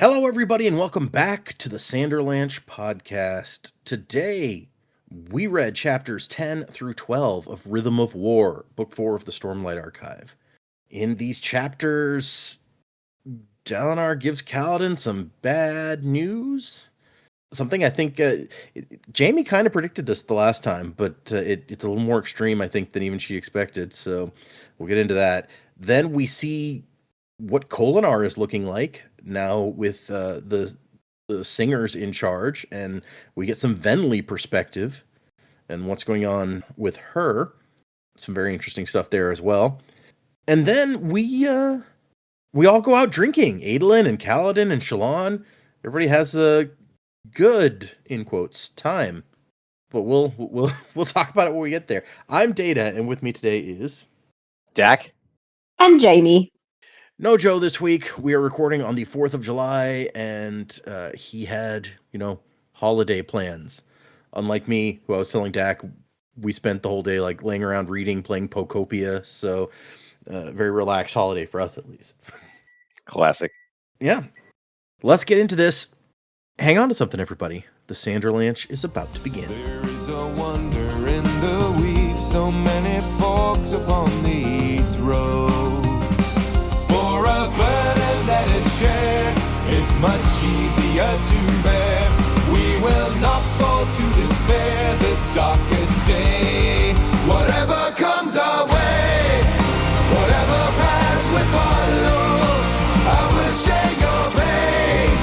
Hello, everybody, and welcome back to the Sanderlanche podcast. Today, we read chapters 10 through 12 of Rhythm of War, Book 4 of the Stormlight Archive. In these chapters, Dalinar gives Kaladin some bad news. Something I think Jamie kind of predicted this the last time, but it's a little more extreme, I think, than even she expected. So we'll get into that. Then we see what Kholinar is looking like now with the singers in charge, and we get some Venli perspective and what's going on with her. Some very interesting stuff there as well. And then we all go out drinking. Adolin and Kaladin and Shallan. Everybody has a good, in quotes, time. But we'll talk about it when we get there. I'm Data, and with me today is Dak and Jamie. No Joe this week. We are recording on the 4th of July, and he had, holiday plans. Unlike me, who I was telling Dak, we spent the whole day like laying around reading, playing Pokopia. So very relaxed holiday for us, at least. Classic. Yeah. Let's get into this. Hang on to something, everybody. The Sanderlanche is about to begin. There is a wonder in the weave, so many forks upon these roads. For a burden that is shared is much easier to bear. We will not fall to despair this darkest day. Whatever comes our way, whatever paths we follow, I will share your pain,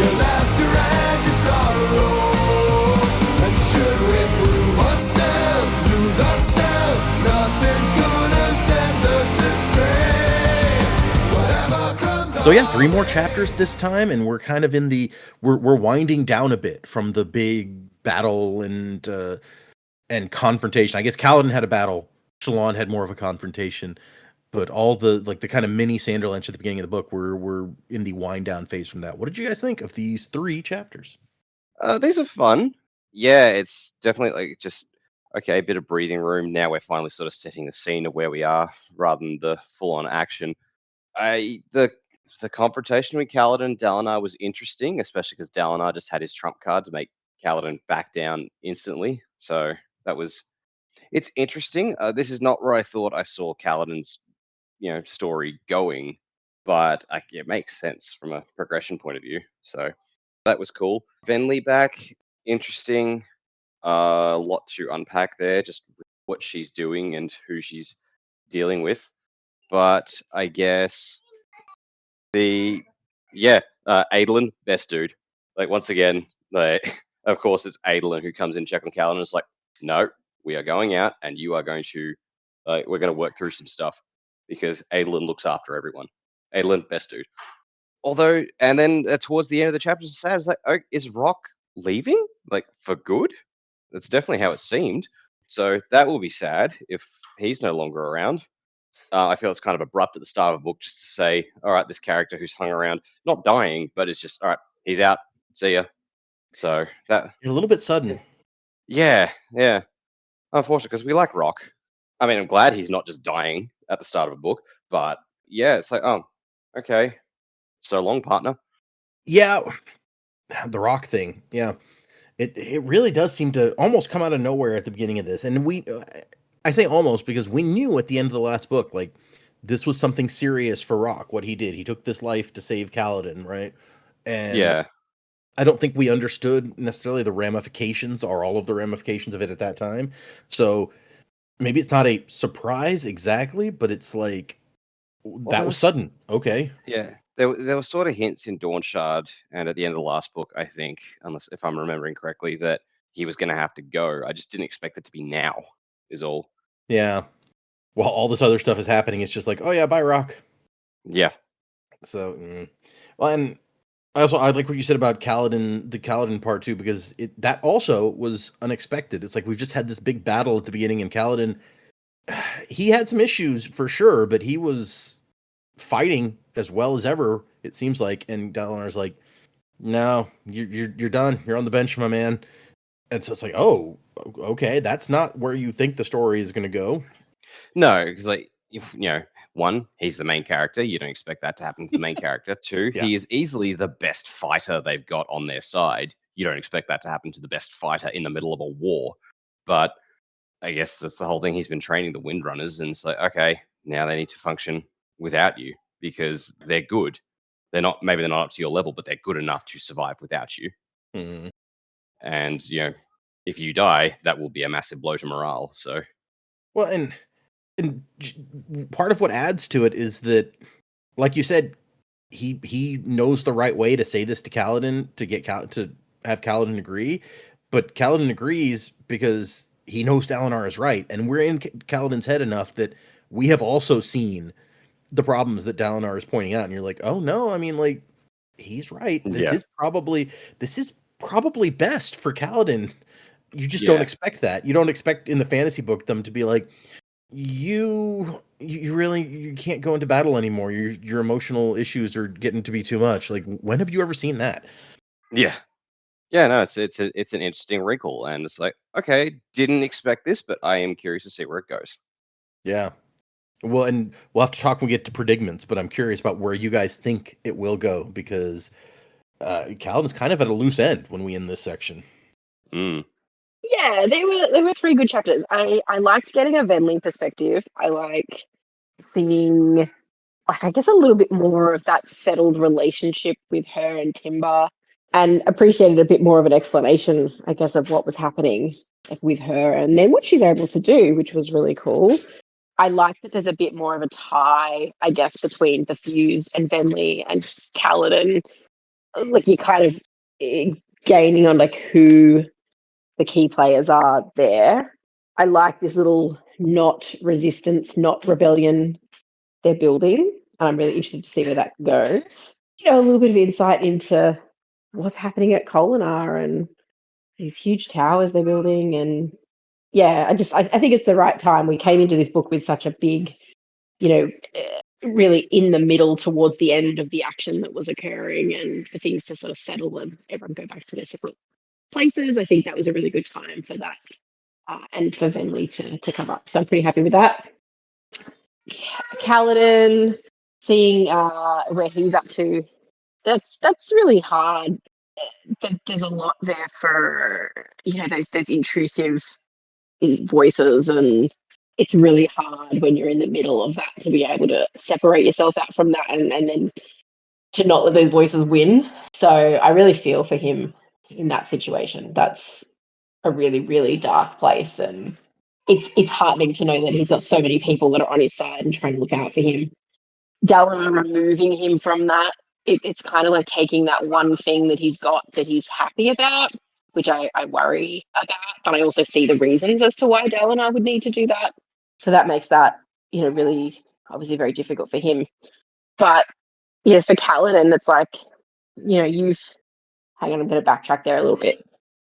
your laughter and your sorrow. And should we prove ourselves, lose ourselves, nothing's gonna send us astray. Whatever comes So yeah, 3 more chapters this time, and we're kind of in the we're winding down a bit from the big battle and confrontation. I guess Kaladin had a battle, Shallan had more of a confrontation, but all the kind of mini Sanderlanche at the beginning of the book, we're in the wind down phase from that. What did you guys think of these 3 chapters? These are fun. Yeah, it's definitely like just okay, a bit of breathing room. Now we're finally sort of setting the scene of where we are rather than the full-on action. The confrontation with Kaladin and Dalinar was interesting, especially because Dalinar just had his trump card to make Kaladin back down instantly. So it's interesting. This is not where I thought I saw Kaladin's story going, but it makes sense from a progression point of view. So that was cool. Venli back, interesting. A lot to unpack there, just what she's doing and who she's dealing with. But I guess Adolin, best dude. Like once again, of course it's Adolin who comes in, check on Kaladin. It's like, no, we are going out, and you are going to, we're going to work through some stuff because Adolin looks after everyone. Adolin, best dude. Although, and then towards the end of the chapter, it's sad. It's like, oh, is Rock leaving? Like for good? That's definitely how it seemed. So that will be sad if he's no longer around. I feel it's kind of abrupt at the start of a book just to say, all right, this character who's hung around, not dying, but it's just, all right, he's out. See ya. So that A little bit sudden. yeah. Unfortunately, because we like Rock. I mean, I'm glad he's not just dying at the start of a book, but yeah, it's like, oh, okay. So long, partner. Yeah, the Rock thing. Yeah. It really does seem to almost come out of nowhere at the beginning of this. And I say almost because we knew at the end of the last book, like, this was something serious for Rock, what he did. He took this life to save Kaladin, right? And Yeah. I don't think we understood necessarily the ramifications or all of the ramifications of it at that time. So maybe it's not a surprise exactly, but it's like, that was sudden. Okay. Yeah. There were sort of hints in Dawn Shard and at the end of the last book, I think, unless if I'm remembering correctly, that he was going to have to go. I just didn't expect it to be now, is all. Yeah. While all this other stuff is happening, it's just like, oh yeah, bye, Rock. Yeah. So, well, and I like what you said about Kaladin, the Kaladin part too, because that also was unexpected. It's like we've just had this big battle at the beginning, and Kaladin, he had some issues for sure, but he was fighting as well as ever, it seems like. And Dalinar's like, "No, you're done. You're on the bench, my man." And so it's like, oh, okay, that's not where you think the story is going to go. No, because one, he's the main character. You don't expect that to happen to the main character. Two, Yeah. he is easily the best fighter they've got on their side. You don't expect that to happen to the best fighter in the middle of a war. But I guess that's the whole thing. He's been training the Windrunners, and it's like, okay, now they need to function without you because they're good. Maybe they're not up to your level, but they're good enough to survive without you. Mhm. And, if you die, that will be a massive blow to morale. So, Well, and part of what adds to it is that, like you said, he knows the right way to say this to Kaladin to get to have Kaladin agree, but Kaladin agrees because he knows Dalinar is right, and we're in Kaladin's head enough that we have also seen the problems that Dalinar is pointing out, and you're like, oh no, I mean, like, he's right. This is probably best for Kaladin. You just don't expect that. You don't expect in the fantasy book them to be like, you can't go into battle anymore. Your emotional issues are getting to be too much. Like, when have you ever seen that? Yeah. Yeah, no, it's an interesting wrinkle, and it's like, okay, didn't expect this, but I am curious to see where it goes. Yeah. Well, and we'll have to talk when we get to predicaments, but I'm curious about where you guys think it will go, because Kaladin's kind of at a loose end when we end this section. Yeah, they were 3 good chapters. I liked getting a Venli perspective. I like seeing, like, I guess a little bit more of that settled relationship with her and Timber, and appreciated a bit more of an explanation, I guess, of what was happening with her and then what she's able to do, which was really cool. I like that there's a bit more of a tie, I guess, between the Fuse and Venli and Kaladin. Like, you're kind of gaining on, like, who the key players are there. I like this little not resistance, not rebellion they're building, and I'm really interested to see where that goes. A little bit of insight into what's happening at Kolinar and these huge towers they're building, and yeah, I think it's the right time. We came into this book with such a big, really in the middle towards the end of the action that was occurring, and for things to sort of settle and everyone go back to their separate places. I think that was a really good time for that, and for Venli to come up. So I'm pretty happy with that. Kaladin, seeing where he's up to, that's really hard. There's a lot there for those intrusive voices, and it's really hard when you're in the middle of that to be able to separate yourself out from that and then to not let those voices win. So I really feel for him in that situation. That's a really, really dark place, and it's heartening to know that he's got so many people that are on his side and trying to look out for him. Dalinar removing him from that, it's kind of like taking that one thing that he's got that he's happy about, which I worry about, but I also see the reasons as to why Dalinar would need to do that. So that makes that, really obviously very difficult for him. But, for Kaladin, it's like, hang on, I'm going to backtrack there a little bit.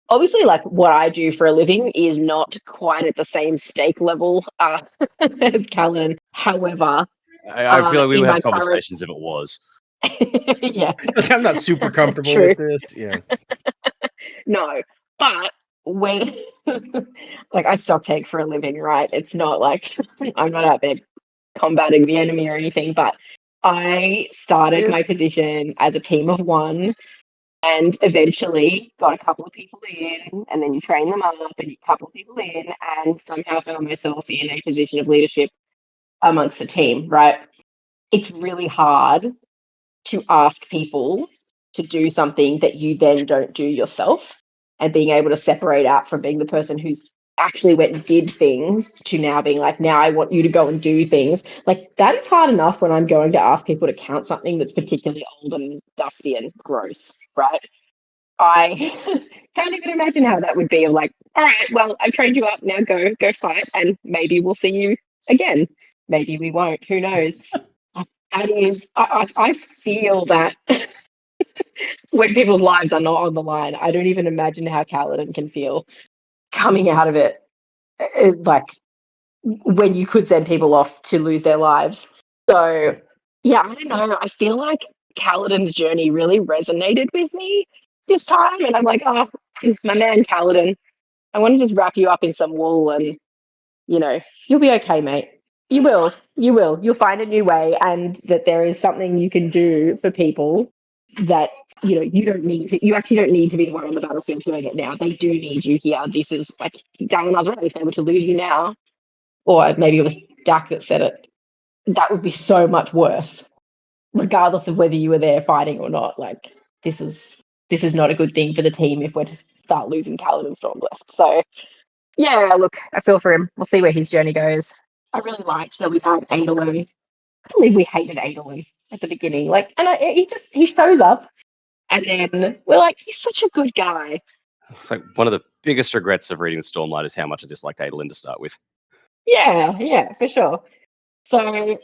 Obviously, like, what I do for a living is not quite at the same stake level as Kaladin. However, I feel like we in would my have conversations if it was. yeah, Like, I'm not super comfortable True. with this. Yeah. No, but when like, I stock take for a living, right? It's not like I'm not out there combating the enemy or anything, but I started my position as a team of one and eventually got a couple of people in, and then you train them up and a couple of people in, and somehow found myself in a position of leadership amongst a team, right? It's really hard to ask people to do something that you then don't do yourself, and being able to separate out from being the person who actually went and did things to now being like, now I want you to go and do things. Like, that is hard enough when I'm going to ask people to count something that's particularly old and dusty and gross, right? I can't even imagine how that would be. Of like, all right, well, I've trained you up, now go fight, and maybe we'll see you again. Maybe we won't, who knows? That is, I feel that when people's lives are not on the line, I don't even imagine how Kaladin can feel coming out of it. Like, when you could send people off to lose their lives. So, yeah, I don't know. I feel like Kaladin's journey really resonated with me this time. And I'm like, oh, my man Kaladin, I want to just wrap you up in some wool and, you'll be okay, mate. You will. You will. You'll find a new way, and that there is something you can do for people that you don't need to. You actually don't need to be the one on the battlefield doing it now. They do need you here. This is like Dalen was right. If they were to lose you now, or maybe it was Dak that said it, that would be so much worse, regardless of whether you were there fighting or not. Like this is not a good thing for the team if we're to start losing Kaladin and Stormblessed. So yeah, look, I feel for him. We'll see where his journey goes. I really liked that we've had Adolin. I believe we hated Adolin at the beginning. Like, and he shows up, and then we're like, he's such a good guy. It's like one of the biggest regrets of reading the Stormlight is how much I disliked Adolin to start with. Yeah, for sure. So,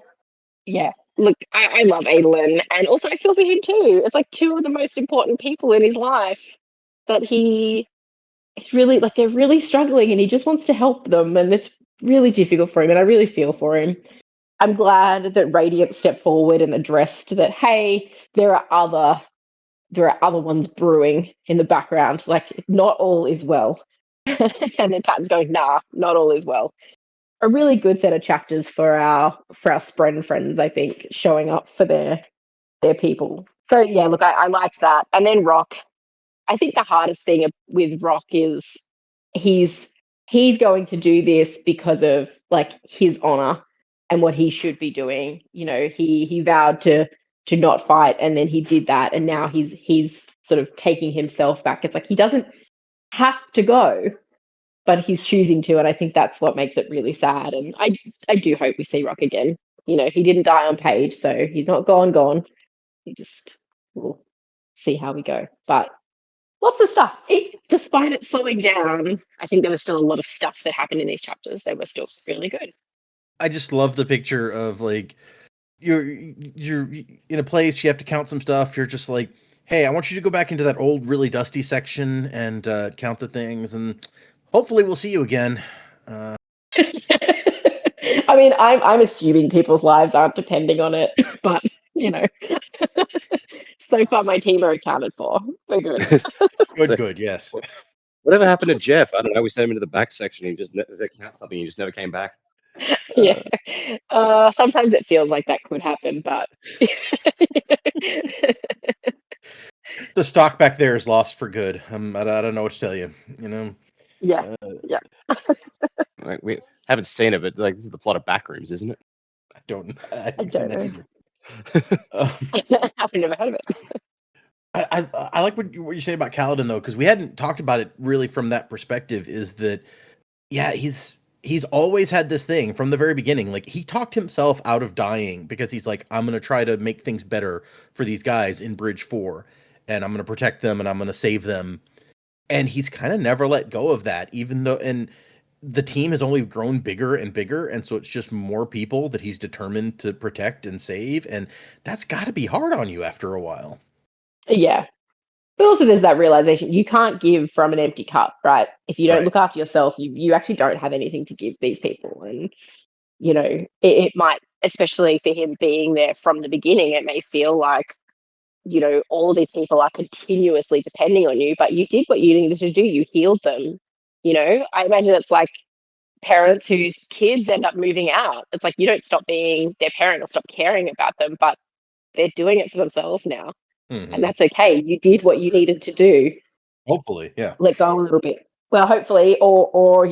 yeah, look, I love Adolin, and also I feel for him too. It's like two of the most important people in his life that it's really like they're really struggling, and he just wants to help them, and it's really difficult for him, and I really feel for him. I'm glad that Radiant stepped forward and addressed that, hey, there are other ones brewing in the background. Like, not all is well. And then Patton's going, nah, not all is well. A really good set of chapters for our Spren friends, I think, showing up for their people. So yeah, look, I liked that. And then Rock. I think the hardest thing with Rock is he's going to do this because of like his honor and what he should be doing. He vowed to not fight, and then he did that, and now he's sort of taking himself back. It's like he doesn't have to go, but he's choosing to, and I think that's what makes it really sad. And I do hope we see Rock again. He didn't die on page, so he's not gone. We'll see how we go. But lots of stuff. Despite it slowing down, I think there was still a lot of stuff that happened in these chapters. They were still really good. I just love the picture of like you're in a place, you have to count some stuff. You're just like, hey, I want you to go back into that old, really dusty section and count the things, and hopefully we'll see you again. I mean, I'm assuming people's lives aren't depending on it, but so far my team are accounted for. We're good. Good, yes. Whatever happened to Jeff? I don't know. We sent him into the back section. He just count something. He just never came back. Yeah. Sometimes it feels like that could happen, but the stock back there is lost for good. I don't know what to tell you. Yeah. Like, we haven't seen it, but like this is the plot of Backrooms, isn't it? I don't know. I've never heard of it. I like what you say about Kaladin though, because we hadn't talked about it really from that perspective. Is that he's always had this thing from the very beginning. Like he talked himself out of dying because he's like, I'm going to try to make things better for these guys in Bridge 4, and I'm going to protect them and I'm going to save them. And he's kind of never let go of that, even though, and the team has only grown bigger and bigger. And so it's just more people that he's determined to protect and save. And that's got to be hard on you after a while. Yeah. But also there's that realization you can't give from an empty cup, right? If you don't look after yourself, you actually don't have anything to give these people. And, it might, especially for him being there from the beginning, it may feel like, all of these people are continuously depending on you, but you did what you needed to do. You healed them. I imagine it's like parents whose kids end up moving out. It's like you don't stop being their parent or stop caring about them, but they're doing it for themselves now. Mm-hmm. And that's okay. You did what you needed to do. Hopefully, yeah. Let go a little bit. Well, hopefully, or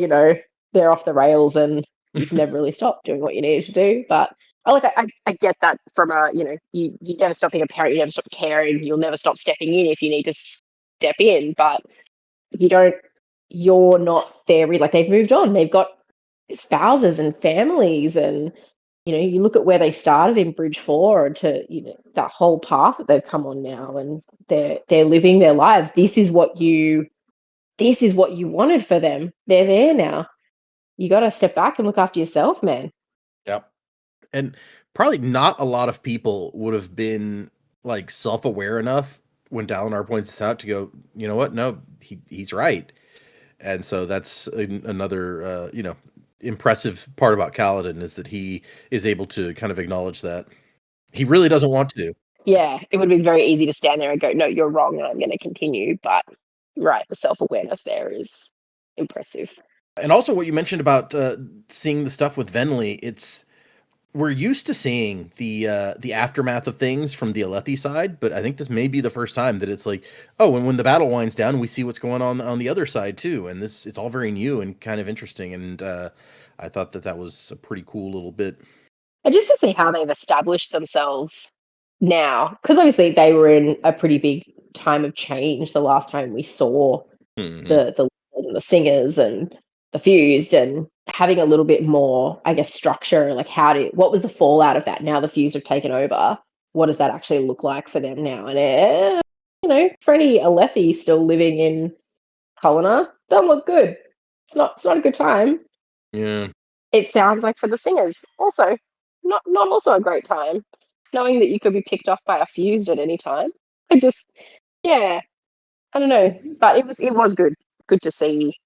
they're off the rails and you can never really stop doing what you needed to do. But I get that from you never stop being a parent, you never stop caring, you'll never stop stepping in if you need to step in, but you're not there. Like they've moved on, they've got spouses and families, and you look at where they started in Bridge 4 to that whole path that they've come on now, and they're living their lives. This is what you wanted for them. They're there now. You got to step back and look after yourself, man. Yep. And probably not a lot of people would have been like self-aware enough when Dalinar points this out to go, you know what? No, he's right. And so that's another, impressive part about Kaladin is that he is able to kind of acknowledge that. He really doesn't want to. Yeah, it would have been very easy to stand there and go, no, you're wrong, and I'm going to continue. But, right, the self-awareness there is impressive. And also what you mentioned about seeing the stuff with Venli, it's we're used to seeing the aftermath of things from the Alethi side, but I think this may be the first time that it's like, oh, and when the battle winds down, we see what's going on the other side too, and it's all very new and kind of interesting, and I thought that was a pretty cool little bit. And just to see how they've established themselves now, because obviously they were in a pretty big time of change the last time we saw the leaders and the singers and the fused, and having a little bit more, I guess, structure, like what was the fallout of that now the fused have taken over? What does that actually look like for them now? And for any Alethi still living in Colonna, doesn't look good. It's not a good time. Yeah. It sounds like for the singers also not also a great time, knowing that you could be picked off by a fused at any time. I don't know, but it was good to see,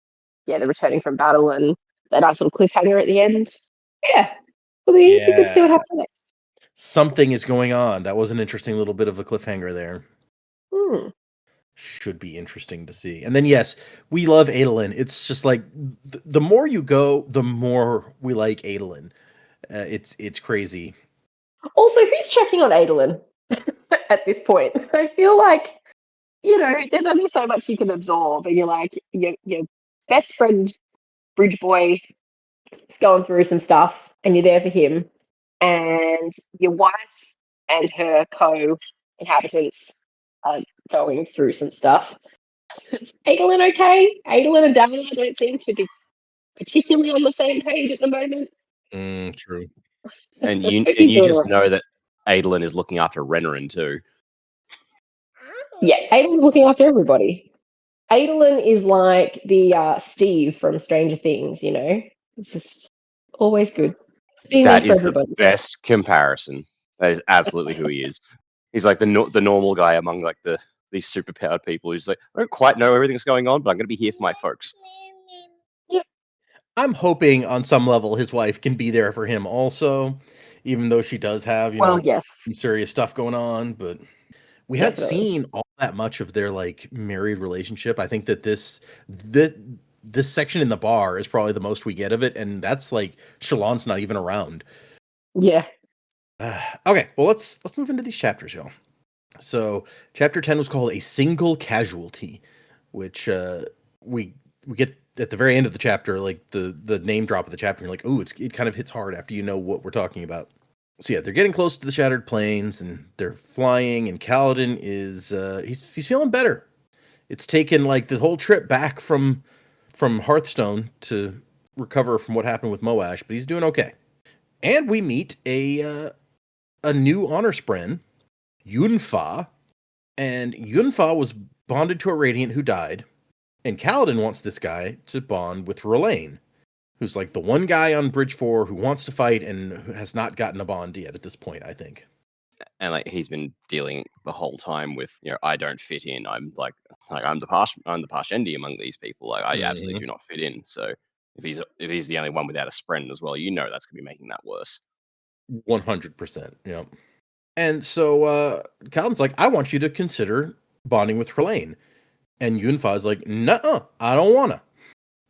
the returning from battle and that nice little cliffhanger at the end. Yeah, it'll be good to see what happens next. Something is going on. That was an interesting little bit of a cliffhanger there. Should be interesting to see. And then, yes, we love Adolin. It's just like the more you go, the more we like Adolin. It's crazy. Also, who's checking on Adolin at this point? I feel like, there's only so much you can absorb, and you're like, your best friend, Bridge Boy, is going through some stuff, and you're there for him, and your wife and her co-inhabitants are going through some stuff. Is Adolin okay? Adolin and Dana don't seem to be particularly on the same page at the moment. True. And you just know that Adolin is looking after Renarin too. Yeah, Adolin's looking after everybody. Adolin is like the Steve from Stranger Things, It's just always good. That is the best comparison. That is absolutely who he is. He's like the normal guy among like these superpowered people who's like, I don't quite know everything that's going on, but I'm going to be here for my folks. Yeah. I'm hoping on some level his wife can be there for him also, even though she does have, some serious stuff going on, but we haven't seen all that much of their like married relationship. I think that this section in the bar is probably the most we get of it, and that's like Shalon's not even around. Yeah. Okay, well let's move into these chapters, y'all. So chapter 10 was called A Single Casualty, which we get at the very end of the chapter, like the name drop of the chapter. You're like, oh, it kind of hits hard after you know what we're talking about. So yeah, they're getting close to the Shattered Plains, and they're flying, and Kaladin is he's feeling better. It's taken like the whole trip back from Hearthstone to recover from what happened with Moash, but he's doing okay. And we meet a new honor spren, Yunfa, and Yunfa was bonded to a Radiant who died, and Kaladin wants this guy to bond with R'lain, who's like the one guy on Bridge 4 who wants to fight and who has not gotten a bond yet at this point, I think. And like he's been dealing the whole time with, I don't fit in. I'm like I'm the Parshendi among these people. Like I absolutely do not fit in. So if he's the only one without a spren as well, that's gonna be making that worse. 100%. Yeah. And so Kaladin's like, I want you to consider bonding with R'lain. And Yunfa's like, nuh-uh, I don't wanna.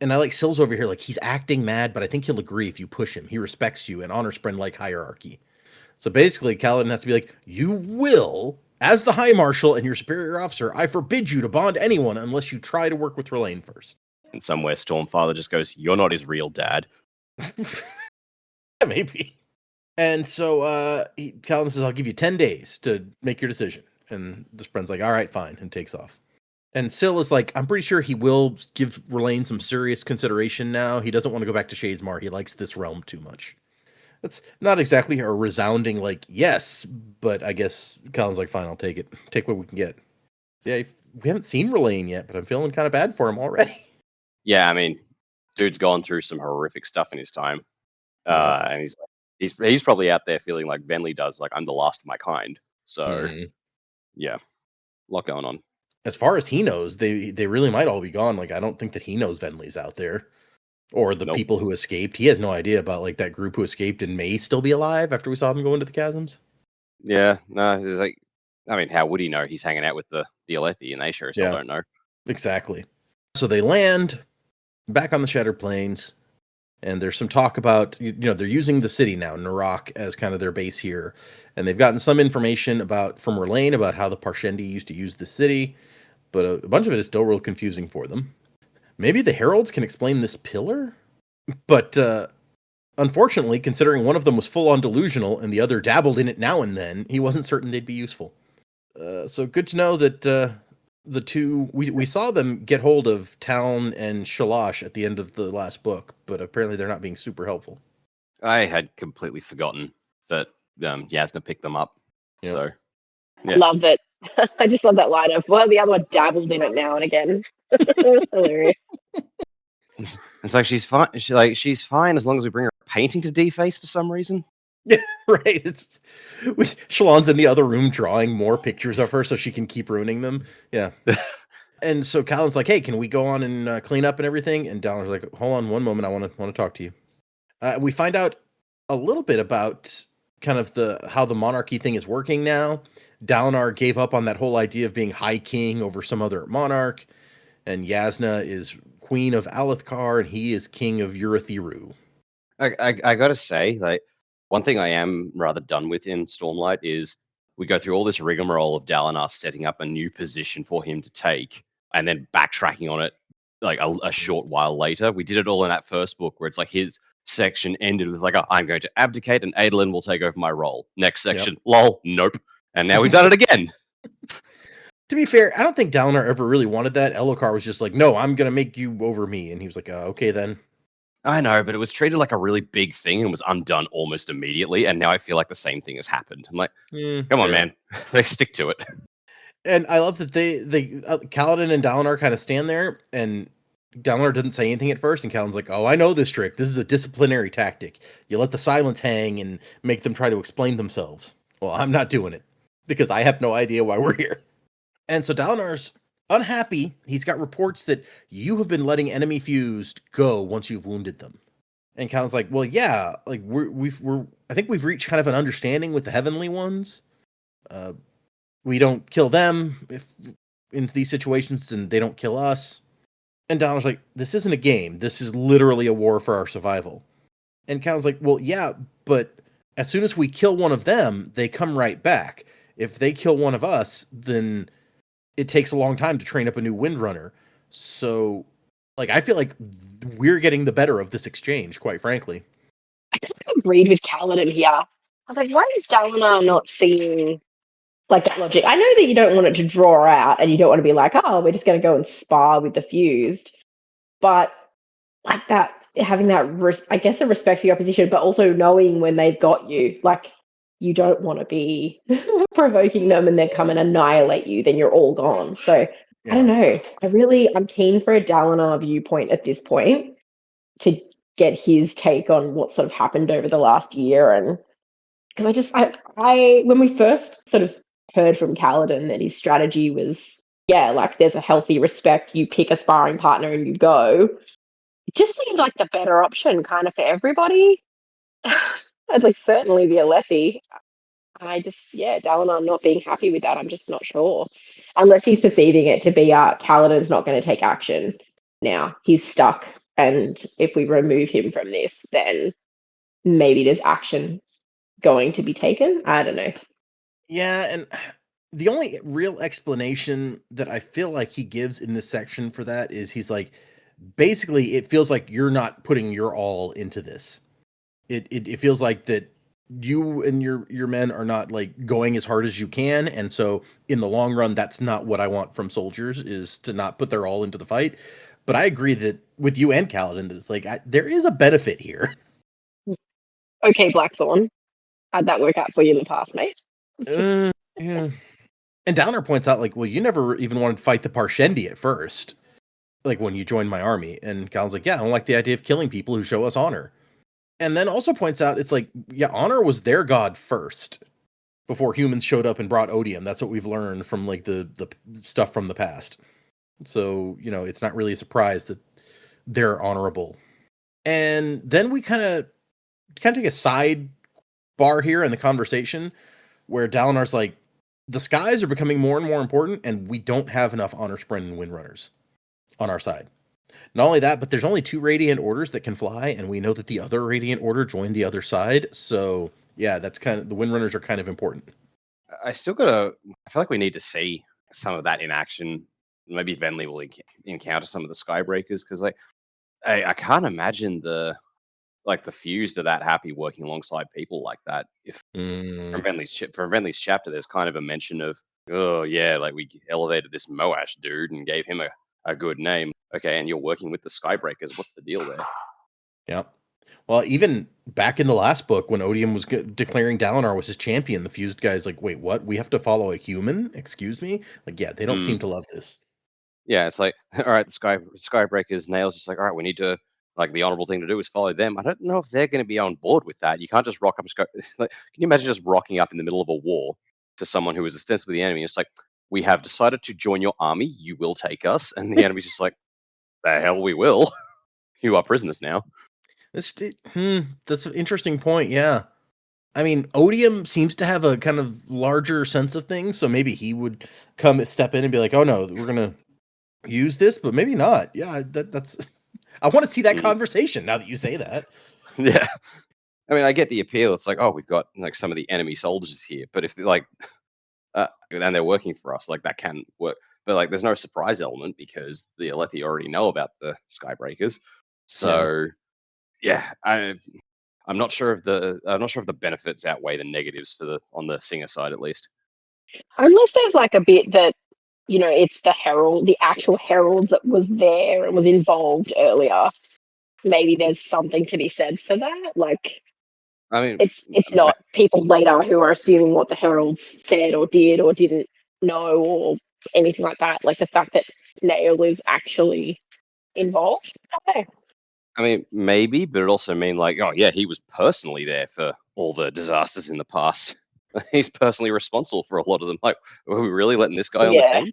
And I like Syl's over here, like he's acting mad, but I think he'll agree if you push him. He respects you, and honor spren like hierarchy. So basically, Kaladin has to be like, you will, as the High Marshal and your superior officer, I forbid you to bond anyone unless you try to work with R'lain first. And somewhere Stormfather just goes, you're not his real dad. Yeah, maybe. And so Kaladin says, I'll give you 10 days to make your decision. And the spren's like, all right, fine, and takes off. And Syl is like, I'm pretty sure he will give R'lain some serious consideration now. He doesn't want to go back to Shadesmar. He likes this realm too much. That's not exactly a resounding, like, yes, but I guess Kaladin's like, fine, I'll take it. Take what we can get. Yeah, we haven't seen R'lain yet, but I'm feeling kind of bad for him already. Yeah, I mean, dude's gone through some horrific stuff in his time. And he's probably out there feeling like Venli does, like, I'm the last of my kind. So, yeah, a lot going on. As far as he knows, they really might all be gone. Like, I don't think that he knows Venli's out there. Or the people who escaped. He has no idea about like that group who escaped and may still be alive after we saw them go into the chasms. Yeah, no, like, I mean, how would he know? He's hanging out with the Alethi, and they sure as hell don't know. Exactly. So they land back on the Shattered Plains. And there's some talk about, they're using the city now, Narak, as kind of their base here. And they've gotten some information from R'lain about how the Parshendi used to use the city, but a bunch of it is still real confusing for them. Maybe the heralds can explain this pillar? But unfortunately, considering one of them was full-on delusional and the other dabbled in it now and then, he wasn't certain they'd be useful. So good to know that the two, we saw them get hold of Talon and Shalash at the end of the last book, but apparently they're not being super helpful. I had completely forgotten that Yasna picked them up. Yeah. So, I love it. I just love that line of, well, the other one dabbled in it now and again. Hilarious. It's like she's fine. She's fine as long as we bring her a painting to deface for some reason. Yeah, right. Shalon's in the other room drawing more pictures of her so she can keep ruining them. Yeah. And so Callan's like, "Hey, can we go on and clean up and everything?" And Dalinor's like, "Hold on one moment. I want to talk to you." We find out a little bit about kind of how the monarchy thing is working now. Dalinor gave up on that whole idea of being High King over some other monarch, and Yasna is Queen of Alethkar, and he is King of Urithiru. I gotta say, like, one thing I am rather done with in Stormlight is we go through all this rigmarole of Dalinor setting up a new position for him to take, and then backtracking on it like a short while later. We did it all in that first book where it's like his section ended with like, I'm going to abdicate and Adolin will take over my role. Next section, lol, nope. And now we've done it again. To be fair, I don't think Dalinar ever really wanted that. Elhokar was just like, "No, I'm going to make you over me." And he was like, "Okay, then." I know, but it was treated like a really big thing and was undone almost immediately. And now I feel like the same thing has happened. I'm like, come on, man. They stick to it. And I love that they Kaladin and Dalinar kind of stand there, and Dalinar doesn't say anything at first, and Kaladin's like, "Oh, I know this trick. This is a disciplinary tactic. You let the silence hang and make them try to explain themselves." Well, I'm not doing it because I have no idea why we're here. And so Dalinar's unhappy. He's got reports that you have been letting enemy fused go once you've wounded them. And Kaladin's like, "Well, yeah, like I think we've reached kind of an understanding with the Heavenly Ones. We don't kill them if in these situations, and they don't kill us." And Dalinar's like, "This isn't a game. This is literally a war for our survival." And Kaladin's like, "Well, yeah, but as soon as we kill one of them, they come right back. If they kill one of us, then it takes a long time to train up a new Windrunner. So, like, I feel like we're getting the better of this exchange, quite frankly." I kind of agreed with Kaladin here. I was like, why is Dalinar not seeing like that logic? I know that you don't want it to draw out and you don't want to be like, "Oh, we're just going to go and spar with the fused." But like that, having that, I guess, a respect for your opposition, but also knowing when they've got you, like, you don't want to be provoking them and they come and annihilate you, then you're all gone. So I don't know. I'm keen for a Dalinar viewpoint at this point to get his take on what sort of happened over the last year. And because I when we first sort of heard from Kaladin that his strategy was, yeah, like there's a healthy respect, you pick a sparring partner and you go, it just seemed like the better option kind of for everybody. And like certainly the Alethi. Dalinar not being happy with that, I'm just not sure. Unless he's perceiving it to be Kaladin's not going to take action now. He's stuck. And if we remove him from this, then maybe there's action going to be taken. I don't know. Yeah, and the only real explanation that I feel like he gives in this section for that is he's like, basically, it feels like you're not putting your all into this. It feels like that you and your men are not like going as hard as you can, and so in the long run, that's not what I want from soldiers, is to not put their all into the fight. But I agree that with you and Kaladin, that it's like there is a benefit here. Okay, Blackthorn, how'd that work out for you in the past, mate? Yeah. And Dalinar points out, like, well, you never even wanted to fight the Parshendi at first, like when you joined my army. And Kaladin's like, yeah, I don't like the idea of killing people who show us honor. And then also points out, it's like, yeah, honor was their god first before humans showed up and brought odium. That's what we've learned from like the stuff from the past. So, it's not really a surprise that they're honorable. And then we kind of take a side bar here in the conversation where Dalinar's like, the skies are becoming more and more important, and we don't have enough honor sprint and Windrunners on our side. Not only that, but there's only 2 Radiant Orders that can fly, and we know that the other Radiant Order joined the other side. So yeah, that's kind of the Windrunners are kind of important. I still gotta. I feel like we need to see some of that in action. Maybe Venli will encounter some of the Skybreakers because like I can't imagine the fused are that happy working alongside people like that. If Mm, from Venli's chapter, there's kind of a mention of, oh yeah, like we elevated this Moash dude and gave him a good name. Okay, and you're working with the Skybreakers. What's the deal there? yeah. Well, even back in the last book, when Odium was declaring Dalinar was his champion, the fused guy's like, "Wait, what? We have to follow a human? Excuse me?" Like, yeah, they don't Mm. seem to love this. Yeah, it's like, all right, the Skybreakers, Nail's just like, all right, we need to, like, the honorable thing to do is follow them. I don't know if they're going to be on board with that. You can't just rock up, like, can you imagine just rocking up in the middle of a war to someone who is ostensibly the enemy? It's like, we have decided to join your army. You will take us, and the enemy's just like, the hell we will. You are prisoners now. That's an interesting point. Yeah, I mean, Odium seems to have a kind of larger sense of things, so maybe he would step in and be like, "Oh no, we're gonna use this," but maybe not. Yeah, that's. I want to see that Mm. conversation now that you say that. Yeah. I mean, I get the appeal. It's like, oh, we've got like some of the enemy soldiers here, but if they're like, and they're working for us, like that can work. But like, there's no surprise element because the Alethi already know about the Skybreakers. So yeah, I'm not sure if the benefits outweigh the negatives for the on the Singer side at least. Unless there's like a bit that, it's the herald, the actual herald that was there and was involved earlier. Maybe there's something to be said for that. Like, I mean, it's not people later who are assuming what the heralds said or did or didn't know or anything like that. Like the fact that Nail is actually involved. Okay. I mean, maybe, but it also mean like, oh yeah, he was personally there for all the disasters in the past. He's personally responsible for a lot of them. Like, are we really letting this guy on the Yeah. team?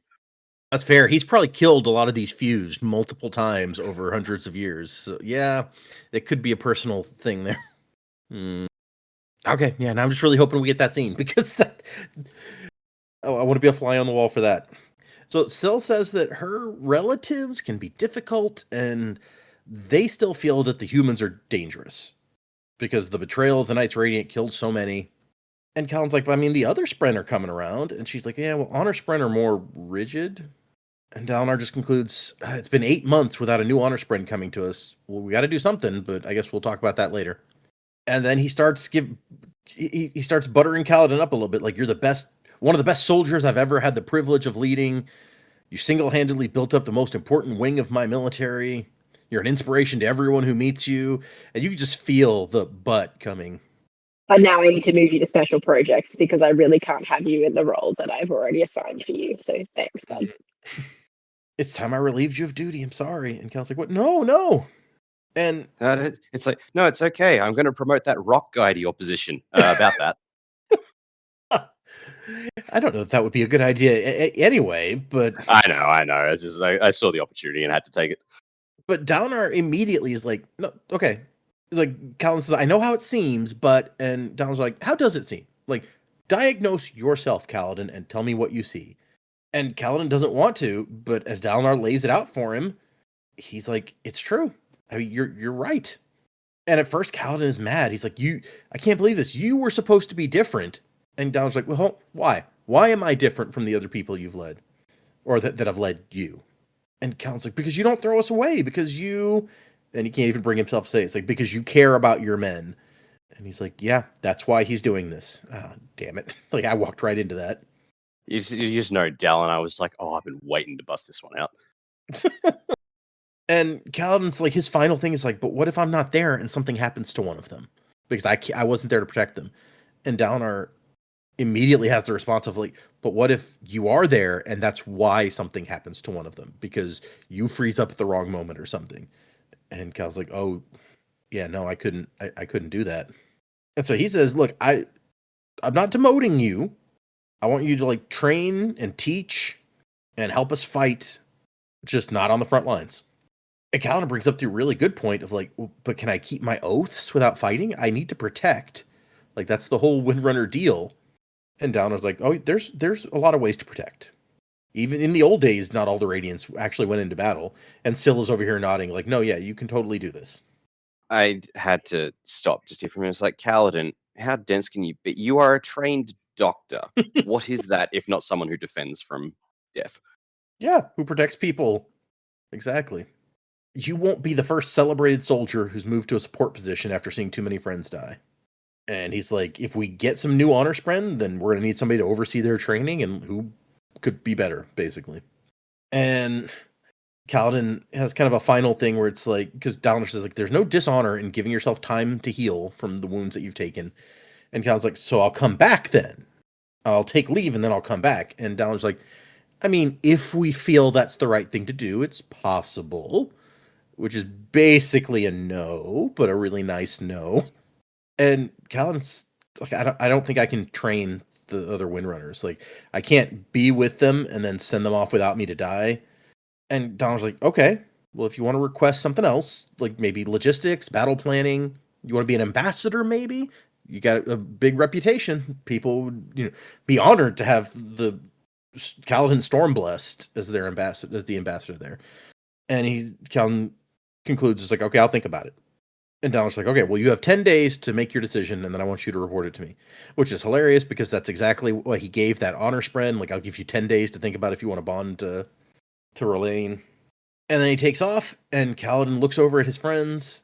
That's fair. He's probably killed a lot of these fused multiple times over hundreds of years. So yeah, it could be a personal thing there. Okay, yeah. Now I'm just really hoping we get that scene because I want to be a fly on the wall for that. So Syl says that her relatives can be difficult, and they still feel that the humans are dangerous because the betrayal of the Knights Radiant killed so many. And Callan's like, I mean, the other Spren are coming around, and she's like, yeah, well, Honor Spren are more rigid. And Dalinar just concludes, it's been 8 months without a new Honor Spren coming to us. Well, we got to do something, but I guess we'll talk about that later. And then he starts he starts buttering Kaladin up a little bit, like, you're the best, one of the best soldiers I've ever had the privilege of leading. You single-handedly built up the most important wing of my military. You're an inspiration to everyone who meets you. And you can just feel the butt coming. But now I need to move you to special projects because I really can't have you in the role that I've already assigned for you. So thanks, bud. It's time I relieved you of duty. I'm sorry. And Cal's like, what? No. And it's like, no, it's okay. I'm going to promote that rock guy to your position. About that. I don't know if that would be a good idea anyway, but I know. It's just I saw the opportunity and had to take it. But Dalinar immediately is like, no, okay. Like Kaladin says, I know how it seems, but and Dalinar's like, how does it seem? Like, diagnose yourself, Kaladin, and tell me what you see. And Kaladin doesn't want to, but as Dalinar lays it out for him, he's like, it's true. I mean, you're right. And at first, Kaladin is mad. He's like, I can't believe this. You were supposed to be different. And Dalinar's like, well, why? Why am I different from the other people you've led? Or that have led you? And Kaladin's like, because you don't throw us away, because you... And he can't even bring himself to say it. It's like, because you care about your men. And he's like, yeah, that's why he's doing this. Oh, damn it. Like, I walked right into that. You just know Dalinar was like, oh, I've been waiting to bust this one out. And Kaladin's like, his final thing is like, but what if I'm not there and something happens to one of them? Because I wasn't there to protect them. And Dalinar immediately has the response of like, but what if you are there and that's why something happens to one of them? Because you freeze up at the wrong moment or something. And Cal's like, oh, yeah, no, I couldn't do that. And so he says, look, I'm not demoting you. I want you to like train and teach and help us fight, just not on the front lines. And Kaladin brings up the really good point of like, well, but can I keep my oaths without fighting? I need to protect. Like, that's the whole Windrunner deal. And Dalinar's like, oh, there's a lot of ways to protect. Even in the old days, not all the Radiants actually went into battle. And Scylla's over here nodding, like, no, yeah, you can totally do this. I had to stop just here for a minute. It's like, Kaladin, how dense can you be? You are a trained doctor. What is that if not someone who defends from death? Yeah, who protects people. Exactly. You won't be the first celebrated soldier who's moved to a support position after seeing too many friends die. And he's like, if we get some new honor spren, then we're going to need somebody to oversee their training, and who could be better, basically. And Kaladin has kind of a final thing where it's like, because Dalinar says, like, there's no dishonor in giving yourself time to heal from the wounds that you've taken. And Kaladin's like, so I'll come back then. I'll take leave and then I'll come back. And Dalinar's like, I mean, if we feel that's the right thing to do, it's possible. Which is basically a no, but a really nice no. And Kaladin's like, I don't think I can train the other Windrunners. Like, I can't be with them and then send them off without me to die. And Donald's like, okay, well, if you want to request something else, like maybe logistics, battle planning, you want to be an ambassador, maybe? You got a big reputation. People would, be honored to have the Kaladin Stormblessed as their ambassador, as the ambassador there. And Kaladin concludes, it's like, okay, I'll think about it. And Donald's like, okay, well, you have 10 days to make your decision, and then I want you to report it to me. Which is hilarious, because that's exactly what he gave that honor spren. Like, I'll give you 10 days to think about if you want to bond to R'hllane. And then he takes off, and Kaladin looks over at his friends.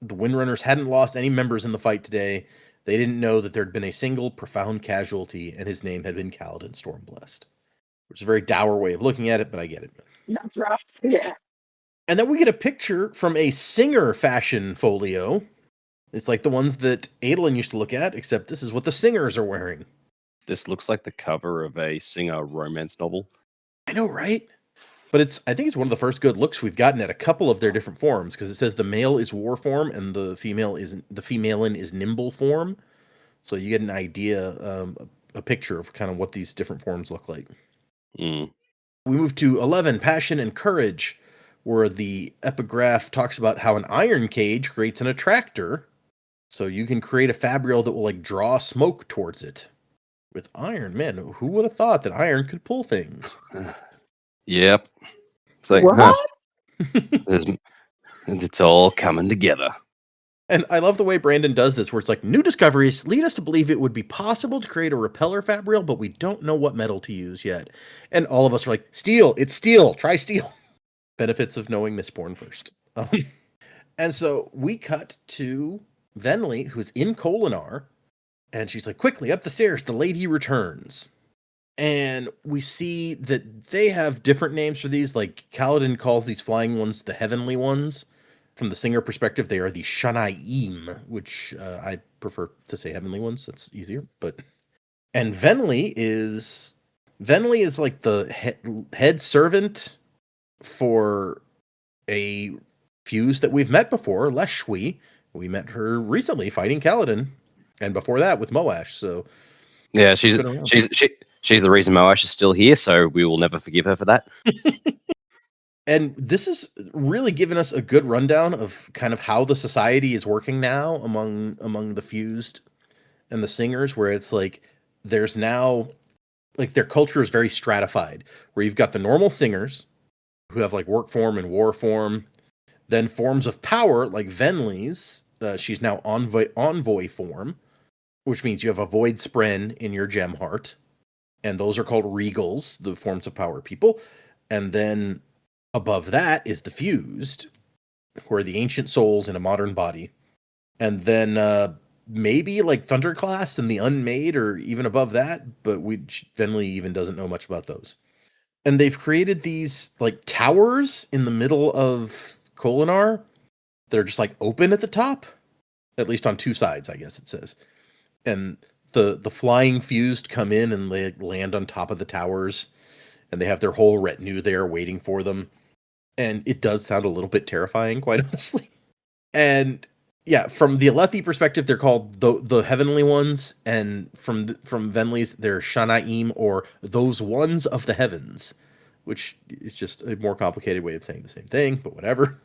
The Windrunners hadn't lost any members in the fight today. They didn't know that there'd been a single profound casualty, and his name had been Kaladin Stormblessed. Which is a very dour way of looking at it, but I get it. That's rough. Yeah. And then we get a picture from a Singer fashion folio. It's like the ones that Adolin used to look at, except this is what the Singers are wearing. This looks like the cover of a Singer romance novel. I know, right? But I think it's one of the first good looks we've gotten at a couple of their different forms, because it says the male is war form and the female is nimble form. So you get an idea, a picture of kind of what these different forms look like. Mm. We move to 11, Passion and Courage, where the epigraph talks about how an iron cage creates an attractor. So you can create a fabrial that will like draw smoke towards it. With iron, man, who would have thought that iron could pull things? Yep. It's like, What? it's all coming together. And I love the way Brandon does this, where it's like, new discoveries lead us to believe it would be possible to create a repeller fabrial, but we don't know what metal to use yet. And all of us are like, steel, it's steel, try steel. Benefits of knowing Mistborn first. And so we cut to Venli, who's in Kholinar, and she's like, quickly, up the stairs, the lady returns. And we see that they have different names for these, like Kaladin calls these flying ones the heavenly ones. From the Singer perspective, they are the Shanaim, which I prefer to say heavenly ones, that's easier. And Venli is like the head servant for a fuse that we've met before, Leshwi. We met her recently fighting Kaladin, and before that with Moash. So yeah, she's the reason Moash is still here, so we will never forgive her for that. And this is really giving us a good rundown of kind of how the society is working now among the fused and the Singers, where it's like there's now like their culture is very stratified, where you've got the normal Singers who have like work form and war form, then forms of power like Venli's. She's now envoy form, which means you have a void spren in your gem heart, and those are called regals, the forms of power people. And then above that is the fused, who are the ancient souls in a modern body. And then maybe like Thunderclass and the Unmade, or even above that, but Venli even doesn't know much about those. And they've created these like towers in the middle of Kholinar that are just like open at the top, at least on two sides, I guess it says. And the flying fused come in and they land on top of the towers, and they have their whole retinue there waiting for them. And it does sound a little bit terrifying, quite honestly. And yeah, from the Alethi perspective, they're called the heavenly ones, and from Venli's, they're Shanaim, or those ones of the heavens, which is just a more complicated way of saying the same thing, but whatever.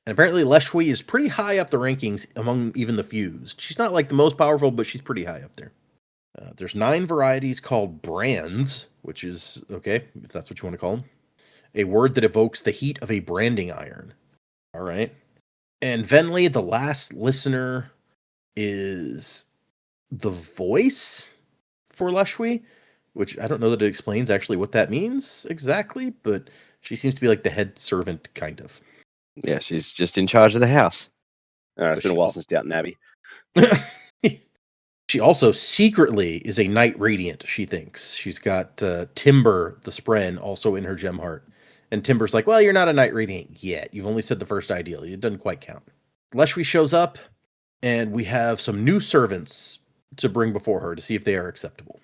And apparently Leshwi is pretty high up the rankings among even the fused. She's not like the most powerful, but she's pretty high up there. There's 9 varieties called brands, which is, okay, if that's what you want to call them. A word that evokes the heat of a branding iron. All right. And Venli, the last listener, is the voice for Leshwi, which I don't know that it explains actually what that means exactly, but she seems to be like the head servant, kind of. Yeah, she's just in charge of the house. It's But been a she while also- since Downton Abbey. She also secretly is a Knight Radiant, she thinks. She's got Timber, the Spren, also in her gem heart. And Timber's like, well, you're not a Knight Radiant yet. You've only said the first ideal. It doesn't quite count. Leshwi shows up, and we have some new servants to bring before her to see if they are acceptable.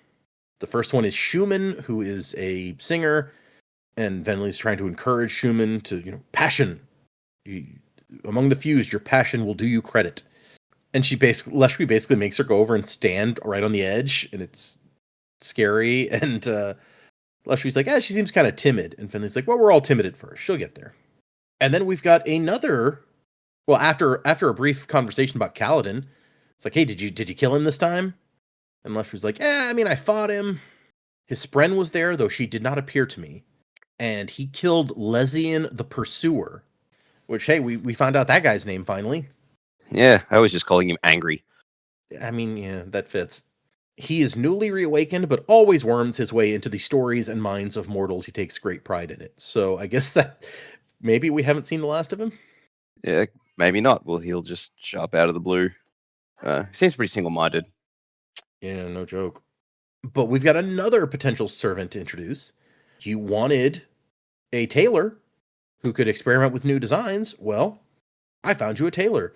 The first one is Schumann, who is a singer, and Venli's trying to encourage Schumann to, passion. Among the fused, your passion will do you credit. And Leshwi basically makes her go over and stand right on the edge, and it's scary. And Leshwi's like, she seems kind of timid. And Finley's like, well, we're all timid at first. She'll get there. And then we've got another. Well, after a brief conversation about Kaladin, it's like, hey, did you kill him this time? And Leshwi's like, I fought him. His spren was there, though she did not appear to me. And he killed Lesian the Pursuer, which, hey, we found out that guy's name finally. Yeah, I was just calling him Angry. Yeah, that fits. He is newly reawakened, but always worms his way into the stories and minds of mortals. He takes great pride in it. So I guess that maybe we haven't seen the last of him. Yeah, maybe not. Well, he'll just show up out of the blue. He seems pretty single-minded. Yeah, no joke. But we've got another potential servant to introduce. You wanted a tailor who could experiment with new designs. Well, I found you a tailor.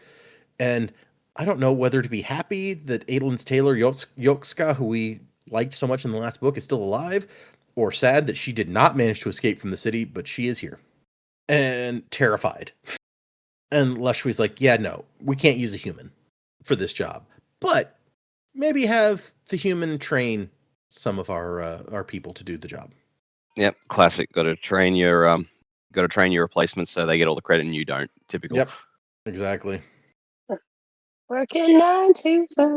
And I don't know whether to be happy that Adelin's tailor, Yokska, who we liked so much in the last book, is still alive, or sad that she did not manage to escape from the city, but she is here. And terrified. And Leshwi's like, yeah, no, we can't use a human for this job. But maybe have the human train some of our people to do the job. Yep, classic. Got to train your replacements so they get all the credit and you don't. Typical. Yep, exactly. Working 9 to 5.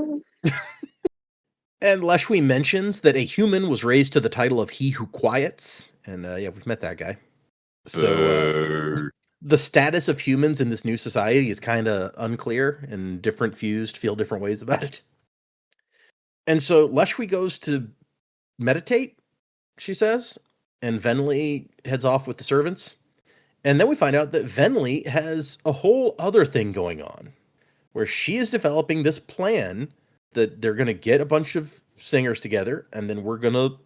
And Leshwi mentions that a human was raised to the title of He Who Quiets. And we've met that guy. So the status of humans in this new society is kind of unclear, and different fused feel different ways about it. And so Leshwi goes to meditate, she says, and Venli heads off with the servants. And then we find out that Venli has a whole other thing going on, where she is developing this plan that they're going to get a bunch of singers together, and then we're going to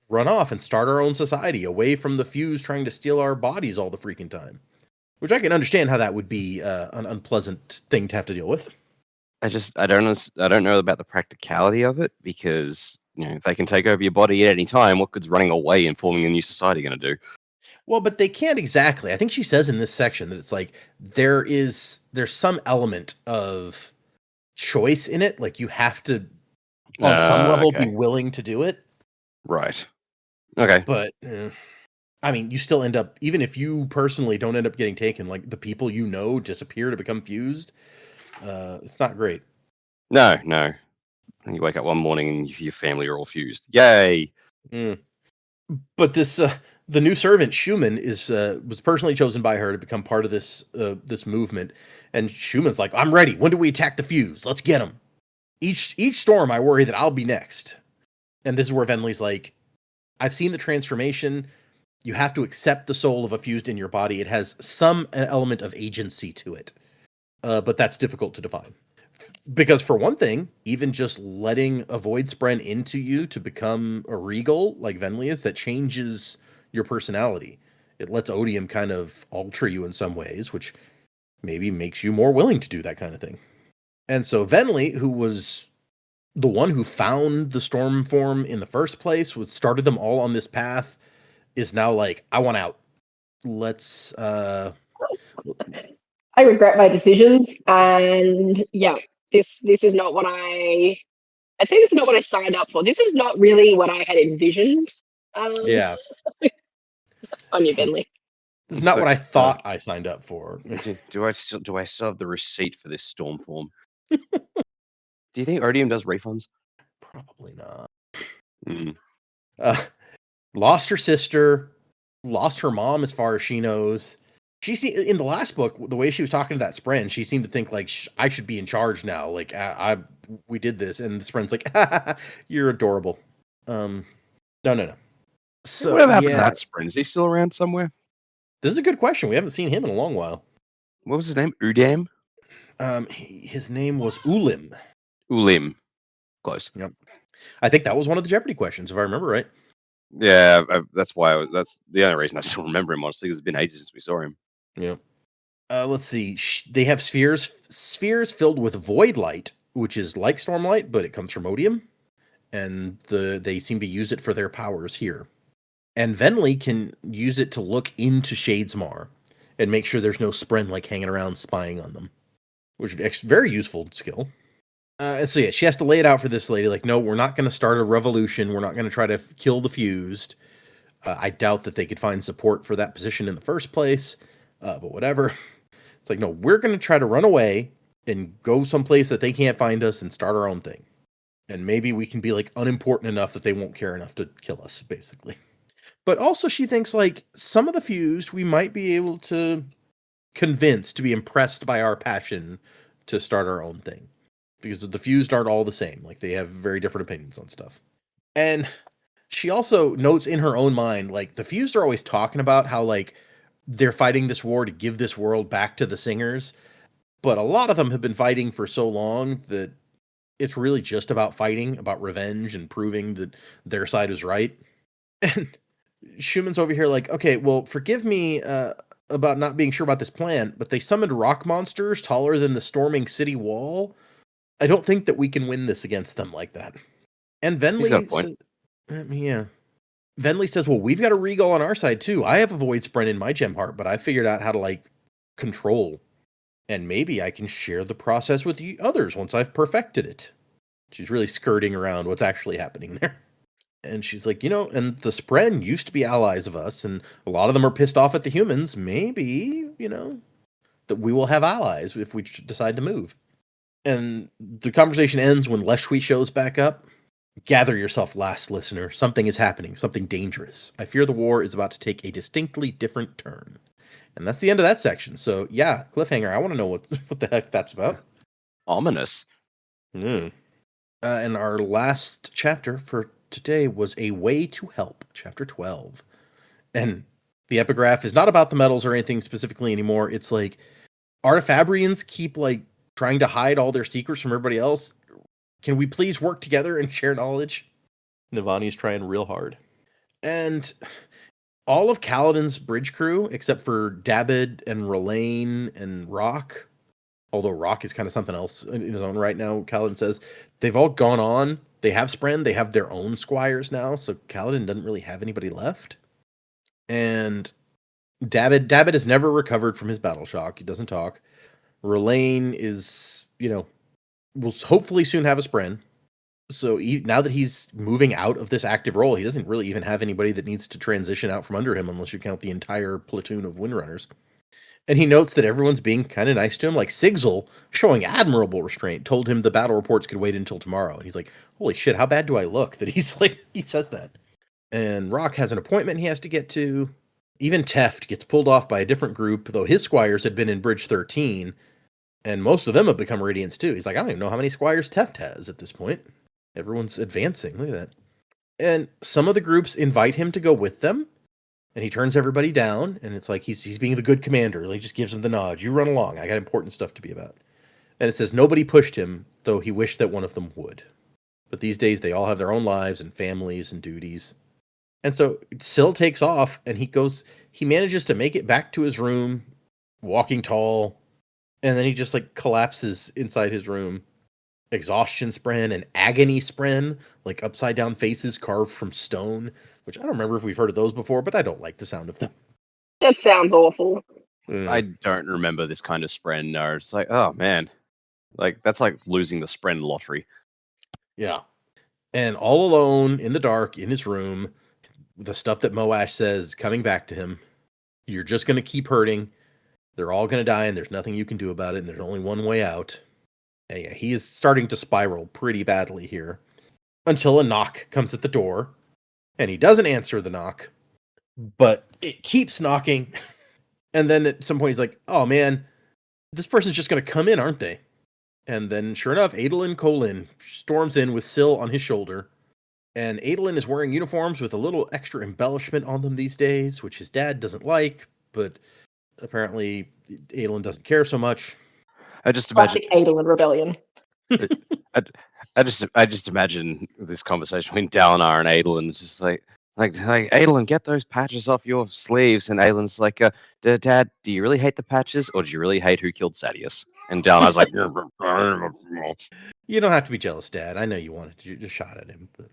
run off and start our own society away from the fuse trying to steal our bodies all the freaking time. Which I can understand how that would be an unpleasant thing to have to deal with. I don't know about the practicality of it, because if they can take over your body at any time, what good's running away and forming a new society going to do? Well, but they can't exactly. I think she says in this section that it's like there's some element of choice in it. Like you have to, on some level, okay. be willing to do it. Right. Okay. But I mean, you still end up, even if you personally don't end up getting taken, like the people you know disappear to become fused. It's not great. No. And you wake up one morning and your family are all fused. Yay! But this the new servant Schumann was personally chosen by her to become part of this movement. And Schumann's like, I'm ready. When do we attack the fuse? Let's get them. Each storm, I worry that I'll be next. And this is where Venli's like, I've seen the transformation. You have to accept the soul of a fused in your body. It has some element of agency to it. But that's difficult to define. Because for one thing, even just letting a void spren into you to become a regal, like Venli is, that changes your personality. It lets Odium kind of alter you in some ways, which maybe makes you more willing to do that kind of thing. And so Venli, who was the one who found the storm form in the first place, started them all on this path, is now like, I want out. Let's I regret my decisions, and yeah, this is not what I'd say this is not what I signed up for. This is not really what I had envisioned. yeah. On you, Bentley. This is not what I thought I signed up for. Do I still have the receipt for this storm form? Do you think Odium does refunds? Probably not. Mm. Lost her sister, lost her mom as far as she knows. In the last book, the way she was talking to that Spren, she seemed to think like I should be in charge now. Like we did this, and the Spren's like, "You're adorable." No. So Whatever happened to yeah, that Sprint? Is he still around somewhere? this is a good question. We haven't seen him in a long while. What was his name? Udam? His name was Ulim. Ulim. Close. Yep. I think that was one of the Jeopardy questions, if I remember right. Yeah, that's why. That's the only reason I still remember him. Honestly, 'cause it's been ages since we saw him. Yeah. Let's see. They have spheres filled with void light, which is like stormlight, but it comes from Odium, and they seem to use it for their powers here. And Venli can use it to look into Shadesmar and make sure there's no Spren like hanging around spying on them, which is a very useful skill. So yeah, she has to lay it out for this lady. Like, no, we're not going to start a revolution. We're not going to try to kill the fused. I doubt that they could find support for that position in the first place. But whatever. It's like, no, we're going to try to run away and go someplace that they can't find us and start our own thing. And maybe we can be like unimportant enough that they won't care enough to kill us, basically. But also she thinks like some of the fused we might be able to convince to be impressed by our passion to start our own thing. Because the fused aren't all the same. Like they have very different opinions on stuff. And she also notes in her own mind, like the fused are always talking about how like they're fighting this war to give this world back to the singers. But a lot of them have been fighting for so long that it's really just about fighting, about revenge and proving that their side is right. And Schumann's over here like, okay, well, forgive me about not being sure about this plan, but they summoned rock monsters taller than the storming city wall. I don't think that we can win this against them like that. And Venli Venli says, well, we've got a Regal on our side too. I have a Void Sprint in my gem heart, but I figured out how to like control. And maybe I can share the process with the others once I've perfected it. She's really skirting around what's actually happening there. And she's like, and the Spren used to be allies of us, and a lot of them are pissed off at the humans. Maybe, that we will have allies if we decide to move. And the conversation ends when Leshwi shows back up. Gather yourself, last listener. Something is happening, something dangerous. I fear the war is about to take a distinctly different turn. And that's the end of that section. So, yeah, cliffhanger. I want to know what the heck that's about. Ominous. And our last chapter for today was A Way to Help, chapter 12. And the epigraph is not about the metals or anything specifically anymore. It's like, Artifabrians keep, like, trying to hide all their secrets from everybody else. Can we please work together and share knowledge? Navani's trying real hard. And all of Kaladin's bridge crew, except for Dabid and R'lain and Rock, although Rock is kind of something else in his own right now, Kaladin says, they've all gone on. They have Spren. They have their own squires now, so Kaladin doesn't really have anybody left. And Dabid has never recovered from his battle shock. He doesn't talk. R'lain is, will hopefully soon have a Spren. So now that he's moving out of this active role, he doesn't really even have anybody that needs to transition out from under him unless you count the entire platoon of Windrunners. And he notes that everyone's being kind of nice to him. Like Sigzil, showing admirable restraint, told him the battle reports could wait until tomorrow. And he's like, holy shit, how bad do I look that he's like, he says that. And Rock has an appointment he has to get to. Even Teft gets pulled off by a different group, though his squires had been in Bridge 13. And most of them have become Radiants too. He's like, I don't even know how many squires Teft has at this point. Everyone's advancing. Look at that. And some of the groups invite him to go with them. And he turns everybody down. And it's like he's being the good commander. He just gives them the nod. You run along. I got important stuff to be about. And it says nobody pushed him, though he wished that one of them would. But these days they all have their own lives and families and duties. And so Syl takes off and he manages to make it back to his room, walking tall. And then he just like collapses inside his room. Exhaustion Spren and Agony Spren, like upside down faces carved from stone, which I don't remember if we've heard of those before, but I don't like the sound of them. That sounds awful. I don't remember this kind of Spren. No, it's like, oh man, like that's like losing the Spren lottery. Yeah. And all alone in the dark in his room, the stuff that Moash says coming back to him. You're just going to keep hurting. They're all going to die, and there's nothing you can do about it, and there's only one way out. And yeah, he is starting to spiral pretty badly here. until a knock comes at the door, and he doesn't answer the knock, but it keeps knocking. And then at some point he's like, oh man, this person's just going to come in, aren't they? And then sure enough, Adolin Colin storms in with Syl on his shoulder. And Adolin is wearing uniforms with a little extra embellishment on them these days, which his dad doesn't like, but apparently Adolin doesn't care so much. I just imagine. Classic Adolin rebellion. I just imagine this conversation between Dalinar and Adolin. It's just like Adolin, get those patches off your sleeves. And Adolin's like, Dad, do you really hate the patches, or do you really hate who killed Sadeas? And Dalinar's like, you don't have to be jealous, Dad. I know you wanted to just shot at him, but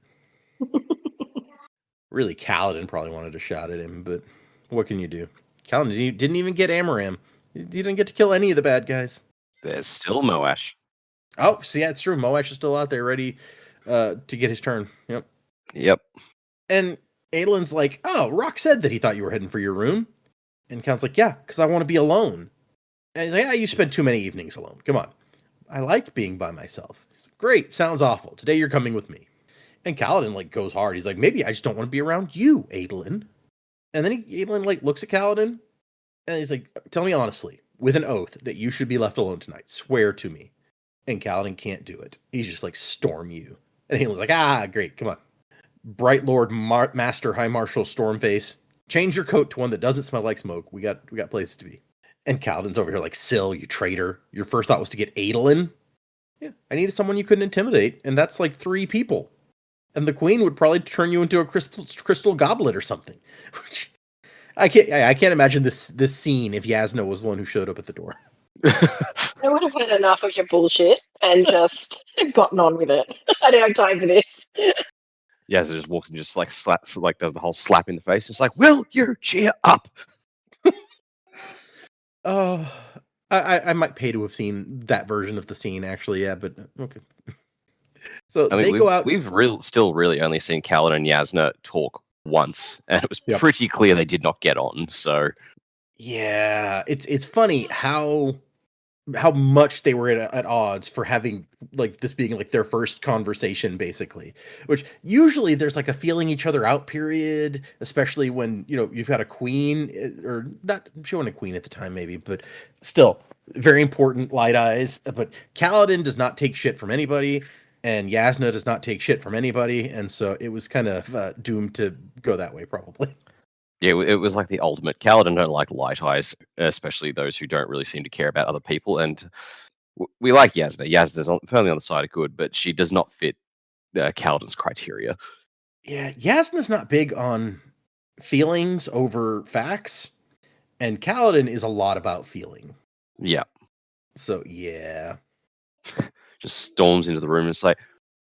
really, Kaladin probably wanted a shot at him. But what can you do? Kaladin didn't even get Amaram. He didn't get to kill any of the bad guys. There's still Moash. Oh, so yeah, it's true. Moash is still out there ready to get his turn. Yep. And Adolin's like, oh, Rock said that he thought you were heading for your room. And Count's like, yeah, because I want to be alone. And he's like, yeah, you spend too many evenings alone. Come on. I like being by myself. He's like, great, sounds awful. Today you're coming with me. And Kaladin goes hard. He's like, maybe I just don't want to be around you, Adolin. And then Adolin looks at Kaladin and he's like, tell me honestly, with an oath, that you should be left alone tonight. Swear to me. And Kaladin can't do it. He's just like, storm you. And Adolin's like, great, come on. Bright Lord Master High Marshal Stormface, change your coat to one that doesn't smell like smoke. We got places to be. And Kaladin's over here like, Syl, you traitor. Your first thought was to get Adolin? Yeah, I needed someone you couldn't intimidate, and that's like 3 people. And the queen would probably turn you into a crystal goblet or something. I can't imagine this scene if Yasna was the one who showed up at the door. I would have had enough of your bullshit and just gotten on with it. I don't have time for this. Yasna just walks and just slaps, does the whole slap in the face. It's like, will you cheer up? I might pay to have seen that version of the scene, actually, yeah, but okay. So they go out. We've still really only seen Kaladin and Yasna talk once, and it was pretty clear they did not get on. So, yeah, it's funny how much they were at odds for having this being their first conversation, basically. Which usually there's a feeling each other out period, especially when you've got a queen, or not. She wasn't a queen at the time, maybe, but still very important. Light eyes, but Kaladin does not take shit from anybody. And Yasna does not take shit from anybody, and so it was kind of doomed to go that way, probably. Yeah, it was like the ultimate. Kaladin don't like light eyes, especially those who don't really seem to care about other people. And we like Yasna. Yasna's firmly on the side of good, but she does not fit Kaladin's criteria. Yeah, Yasna's not big on feelings over facts, and Kaladin is a lot about feeling. Yeah. So, yeah. Just storms into the room and it's like,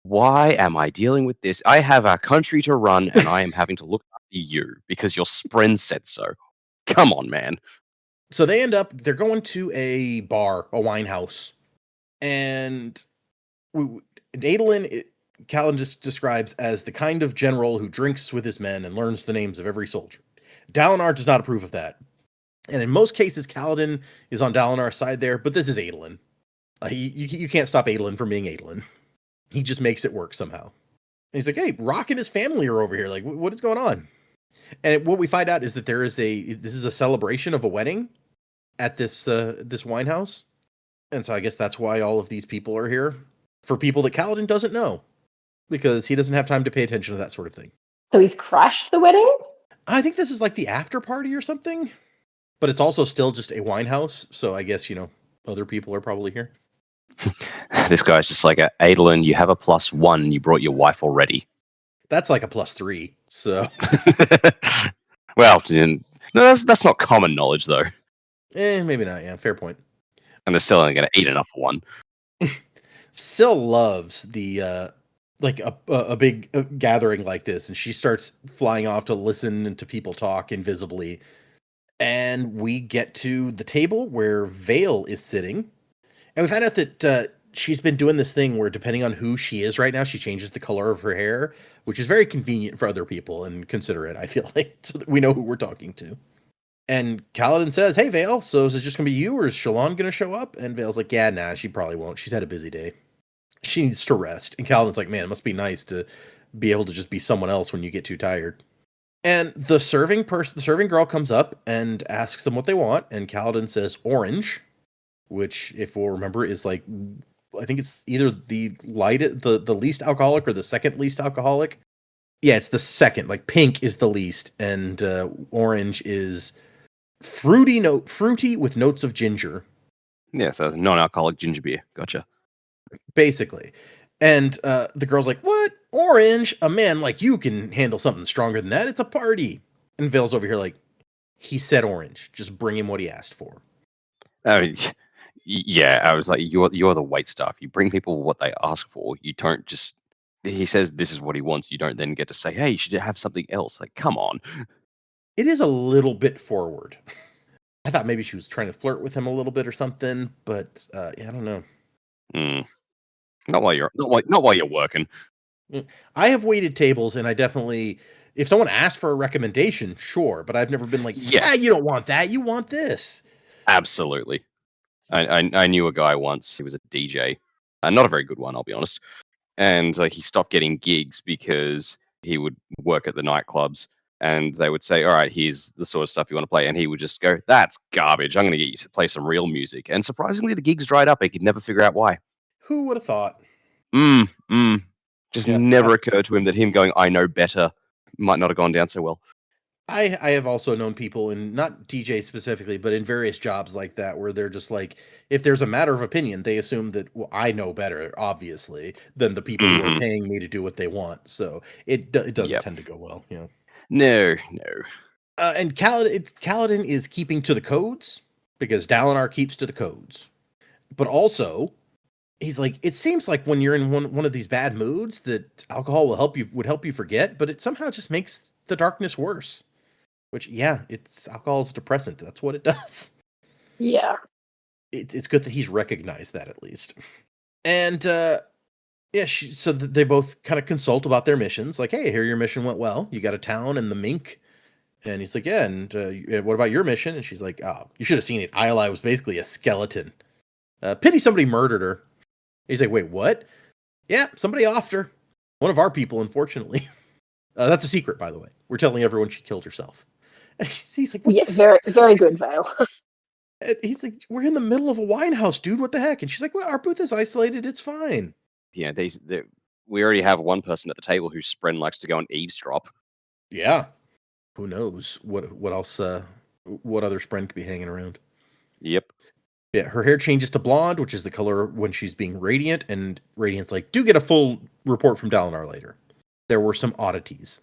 why am I dealing with this? I have a country to run and I am having to look after you because your friend said so. Come on, man. So they're going to a bar, a wine house. And Adolin, Kaladin just describes as the kind of general who drinks with his men and learns the names of every soldier. Dalinar does not approve of that. And in most cases, Kaladin is on Dalinar's side there, but this is Adolin. You can't stop Adolin from being Adolin. He just makes it work somehow. And he's like, hey, Rock and his family are over here. What is going on? And what we find out is that this is a celebration of a wedding at this wine house. And so I guess that's why all of these people are here. For people that Kaladin doesn't know. Because he doesn't have time to pay attention to that sort of thing. So he's crashed the wedding? I think this is the after party or something. But it's also still just a wine house. So I guess, other people are probably here. This guy's just like, Adolin, you have a +1. You brought your wife already. That's like a +3. So, well, no, that's not common knowledge though. Maybe not. Yeah, fair point. And they're still only going to eat enough for one. Syl loves the a big gathering like this, and she starts flying off to listen to people talk invisibly. And we get to the table where Vale is sitting. And we find out that she's been doing this thing where, depending on who she is right now, she changes the color of her hair, which is very convenient for other people and considerate, I feel like, so that we know who we're talking to. And Kaladin says, hey, Vale, so is it just going to be you, or is Shallan going to show up? And Vale's like, yeah, nah, she probably won't. She's had a busy day. she needs to rest. And Kaladin's like, man, it must be nice to be able to just be someone else when you get too tired. And the serving girl comes up and asks them what they want, and Kaladin says orange, which, if we'll remember, is like, I think it's either the least alcoholic or the second least alcoholic. Yeah, it's the second. Like pink is the least, and orange is fruity with notes of ginger. Yeah, so non-alcoholic ginger beer. Gotcha. Basically. And the girl's like, what? Orange? A man like you can handle something stronger than that. It's a party. And Vale's over here like, he said orange. Just bring him what he asked for. I mean, yeah, I was like, you're the wait staff. You bring people what they ask for. You don't just... He says this is what he wants. You don't then get to say, hey, you should have something else. Like, come on. It is a little bit forward. I thought maybe she was trying to flirt with him a little bit or something, but yeah, I don't know. Not while you're working. I have waited tables, and I definitely, if someone asked for a recommendation, sure, but I've never been like, yeah, you don't want that, you want this. Absolutely. I knew a guy once. He was a DJ, not a very good one, I'll be honest. And like he stopped getting gigs because he would work at the nightclubs, and they would say, "All right, here's the sort of stuff you want to play," and he would just go, "That's garbage. I'm going to get you to play some real music." And surprisingly, the gigs dried up. He could never figure out why. Who would have thought? Just never occurred to him that him going, "I know better," might not have gone down so well. I have also known people, in not DJs specifically, but in various jobs like that, where they're just like, if there's a matter of opinion, they assume that, well, I know better, obviously, than the people who are paying me to do what they want. So it doesn't tend to go well. Yeah. No. And Kaladin is keeping to the codes because Dalinar keeps to the codes. But also, he's like, it seems like when you're in one of these bad moods that alcohol would help you forget, but it somehow just makes the darkness worse. Which, yeah, alcohol's a depressant. That's what it does. Yeah. It's good that he's recognized that at least. And so they both kind of consult about their missions. Like, hey, here your mission went well. You got a town and the mink. And he's like, yeah, and what about your mission? And she's like, oh, you should have seen it. Iolai was basically a skeleton. Pity somebody murdered her. He's like, wait, what? Yeah, somebody offed her. One of our people, unfortunately. That's a secret, by the way. We're telling everyone she killed herself. And he's like, yeah, very, very good, Vale. And he's like, we're in the middle of a wine house, dude. What the heck? And she's like, well, our booth is isolated. It's fine. Yeah, we already have one person at the table who Spren likes to go and eavesdrop. Yeah. Who knows what else? What other Spren could be hanging around? Yep. Yeah, her hair changes to blonde, which is the color when she's being Radiant. And Radiant's like, do get a full report from Dalinar later. There were some oddities.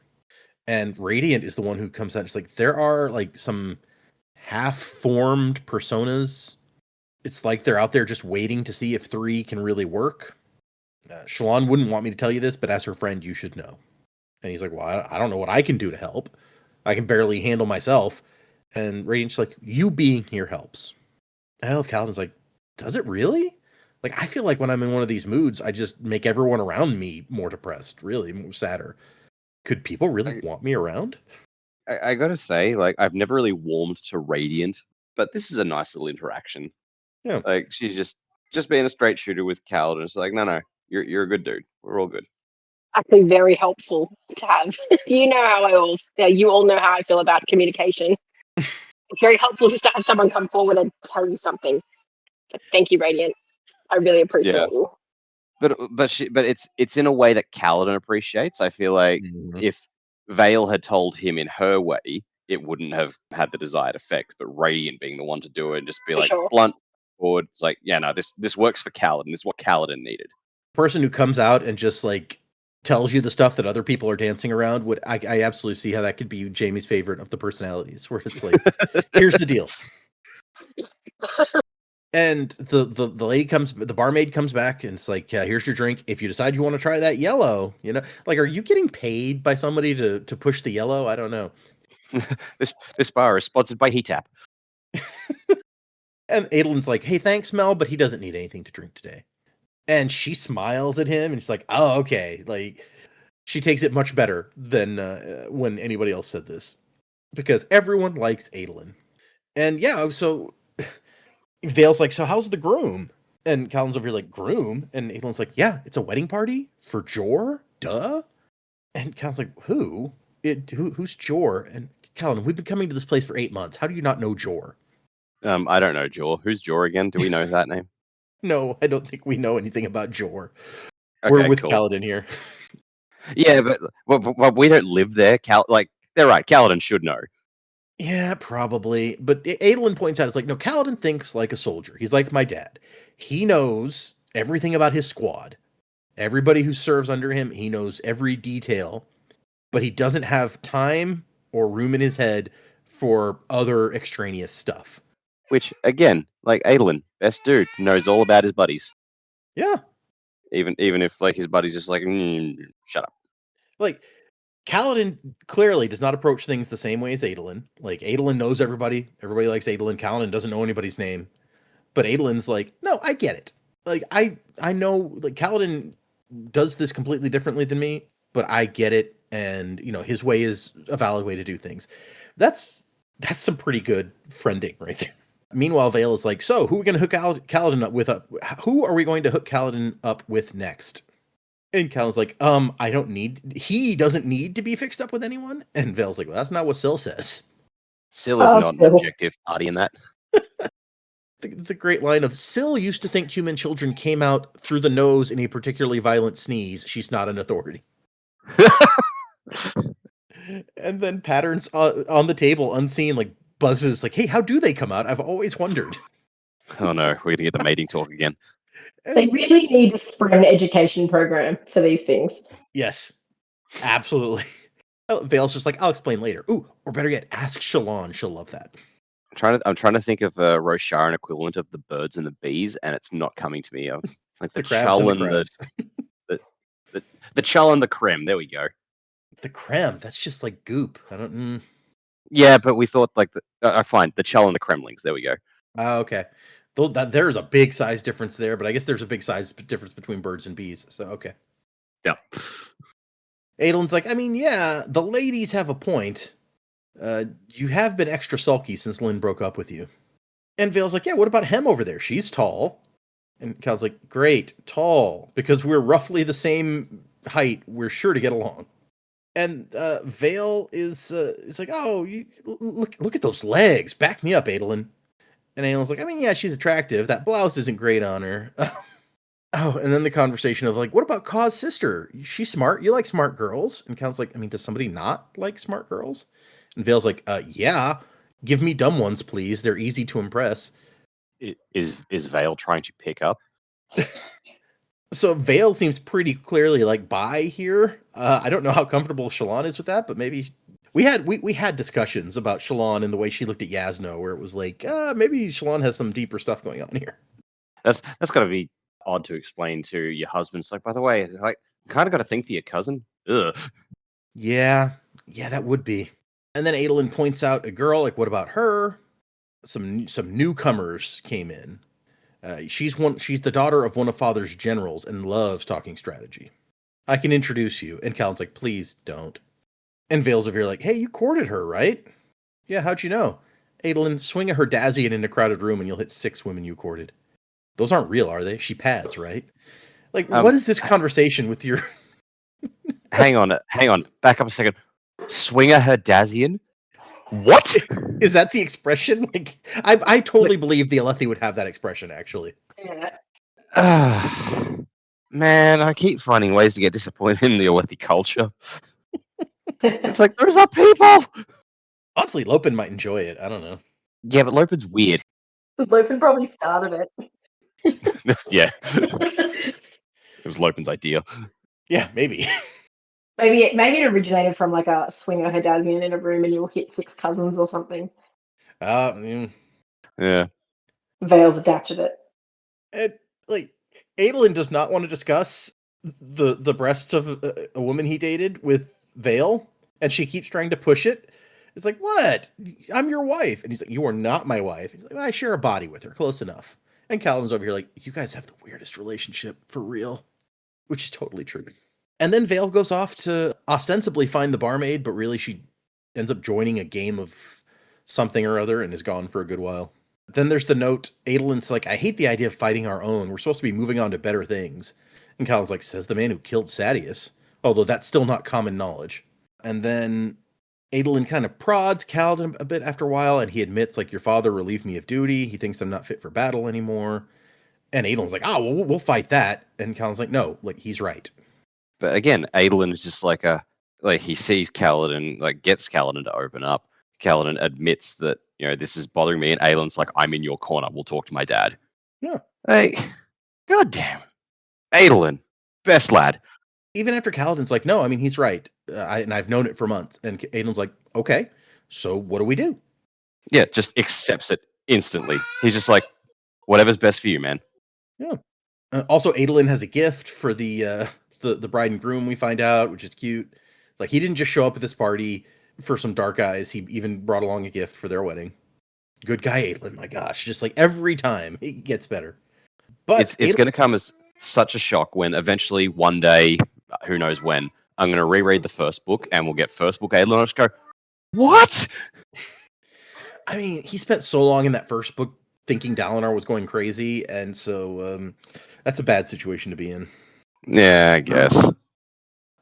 And Radiant is the one who comes out. It's like, there are like some half-formed personas. It's like they're out there just waiting to see if 3 can really work. Shallan wouldn't want me to tell you this, but as her friend, you should know. And he's like, well, I don't know what I can do to help. I can barely handle myself. And Radiant's like, you being here helps. And I know Kaladin's like, does it really? Like, I feel like when I'm in one of these moods, I just make everyone around me more depressed, really, more sadder. Could people really want me around? I gotta say, like, I've never really warmed to Radiant, but this is a nice little interaction. Yeah. Like, she's just being a straight shooter with Kaladin. It's like, no, you're a good dude. We're all good. Actually, very helpful to have. You all know how I feel about communication. It's very helpful just to have someone come forward and tell you something. But thank you, Radiant. I really appreciate you. But it's in a way that Kaladin appreciates. I feel like if Vale had told him in her way, it wouldn't have had the desired effect. But Radiant being the one to do it and just be like blunt forward, it's like, yeah, no, this works for Kaladin. This is what Kaladin needed. Person who comes out and just like tells you the stuff that other people are dancing around I absolutely see how that could be Jamie's favorite of the personalities, where it's like, here's the deal. And the barmaid comes back and it's like, here's your drink. If you decide you want to try that yellow, like, are you getting paid by somebody to push the yellow? I don't know. This bar is sponsored by Heatap. And Adolin's like, hey, thanks, Mel, but he doesn't need anything to drink today. And she smiles at him and she's like, oh, okay. Like, she takes it much better than when anybody else said this, because everyone likes Adolin. And yeah, so Vale's like, so how's the groom? And Callan's over here like, groom? And Adlin's like, yeah, it's a wedding party for Jor? Duh. And Callan's like, who? Who's Jor? And Callan, we've been coming to this place for 8 months. How do you not know Jor? I don't know Jor. Who's Jor again? Do we know that name? No, I don't think we know anything about Jor. Okay, We're with cool. Kaladin here. Yeah, but we don't live there. They're right. Kaladin should know. Yeah, probably. But Adolin points out, it's like, no, Kaladin thinks like a soldier. He's like my dad. He knows everything about his squad. Everybody who serves under him, he knows every detail. But he doesn't have time or room in his head for other extraneous stuff. Which, again, like Adolin, best dude, knows all about his buddies. Yeah. Even if like his buddy's just like, shut up. Like, Kaladin clearly does not approach things the same way as Adolin. Like, Adolin knows everybody. Everybody likes Adolin. Kaladin doesn't know anybody's name. But Adolin's like, no, I get it. Like, I know, like, Kaladin does this completely differently than me, but I get it. And, you know, his way is a valid way to do things. That's some pretty good friending right there. Meanwhile, Vale is like, so who are we going to hook Kaladin up with? Who are we going to hook Kaladin up with next? And Kaladin's like, he doesn't need to be fixed up with anyone. And Vale's like, well, that's not what Syl says. Syl is not an objective party in that. The great line of, Syl used to think human children came out through the nose in a particularly violent sneeze. She's not an authority. And then Patterns on the table, unseen, like, buzzes, like, hey, how do they come out? I've always wondered. Oh no, we're going to get the mating talk again. They really need to spread an education program for these things. Yes, absolutely. Vale's just like, I'll explain later. Ooh, or better yet, ask Shalon. She'll love that. I'm trying to think of a Rosharan equivalent of the birds and the bees, and it's not coming to me. Like the chull and the chull and the creme. There we go. The creme. That's just like goop. I don't. Yeah, but we thought like fine. The chull and the cremlings. There we go. Okay. Though there's a big size difference there, but I guess there's a big size difference between birds and bees. So okay. Yeah. Adolin's like, I mean, yeah, the ladies have a point. You have been extra sulky since Lynn broke up with you. And Vale's like, yeah, what about Hem over there? She's tall. And Cal's like, great, tall. Because we're roughly the same height, we're sure to get along. And Vale is like, oh, look at those legs. Back me up, Adolin. And Adolin's like, I mean, yeah, she's attractive. That blouse isn't great on her. Oh, and then the conversation of like, what about Kaw's sister? She's smart. You like smart girls. And Cal's like, I mean, does somebody not like smart girls? And Vale's like, yeah, give me dumb ones, please. They're easy to impress. Is Vale trying to pick up? So Vale seems pretty clearly like bi here. I don't know how comfortable Shalon is with that, but maybe we had discussions about Shalon and the way she looked at Yasno, where it was like, maybe Shalon has some deeper stuff going on here. That's got to be odd to explain to your husband. It's like, by the way, like, kind of got to think for your cousin. Ugh. Yeah, that would be. And then Adolin points out a girl. Like, what about her? Some newcomers came in. She's the daughter of one of Father's generals and loves talking strategy. I can introduce you. And Callan's like, please don't. And Vale's over here like, hey, you courted her, right? Yeah, how'd you know? Adolin, swing a Herdazian in a crowded room and you'll hit 6 women you courted. Those aren't real, are they? She pads, right? Like, what is this conversation with your... Hang on. Back up a second. Swing a Herdazian? What? Is that the expression? Like, I totally believe the Alethi would have that expression, actually. Yeah. Man, I keep finding ways to get disappointed in the Alethi culture. It's like, those are people! Honestly, Lopin might enjoy it. I don't know. Yeah, but Lopin's weird. Lopin probably started it. Yeah. It was Lopin's idea. Yeah, maybe. Maybe it originated from like a swinger Herdazian in a room and you'll hit 6 cousins or something. Yeah. Vale's adapted it. And, like, Adolin does not want to discuss the breasts of a woman he dated with Vale, and she keeps trying to push it. It's like, what? I'm your wife. And he's like, you are not my wife. He's like, well, I share a body with her. Close enough. And Kaladin's over here like, you guys have the weirdest relationship, for real. Which is totally true. And then Vale goes off to ostensibly find the barmaid, but really she ends up joining a game of something or other and is gone for a good while. Then there's the note, Adelin's like, I hate the idea of fighting our own. We're supposed to be moving on to better things. And Kaladin's like, says the man who killed Sadeas. Although that's still not common knowledge. And then Adolin kind of prods Kaladin a bit after a while, and he admits, like, your father relieved me of duty. He thinks I'm not fit for battle anymore. And Adolin's like, oh, well, we'll fight that. And Kaladin's like, no, like, he's right. But again, Adolin is just like he sees Kaladin, like gets Kaladin to open up. Kaladin admits that, this is bothering me, and Aelin's like, I'm in your corner. We'll talk to my dad. Yeah. Hey, goddamn. Adolin, best lad. Even after Kaladin's like, no, I mean, he's right. And I've known it for months. And Adolin's like, okay, so what do we do? Yeah, just accepts it instantly. He's just like, whatever's best for you, man. Yeah. Also, Adolin has a gift for the bride and groom, we find out, which is cute. It's like, he didn't just show up at this party for some dark eyes. He even brought along a gift for their wedding. Good guy, Adolin. My gosh, just like every time it gets better. But it's going to come as such a shock when eventually one day, who knows when, I'm going to reread the first book and we'll get first book Adolin and I'll just go, what? I mean, he spent so long in that first book thinking Dalinar was going crazy, and so that's a bad situation to be in. Yeah, I guess.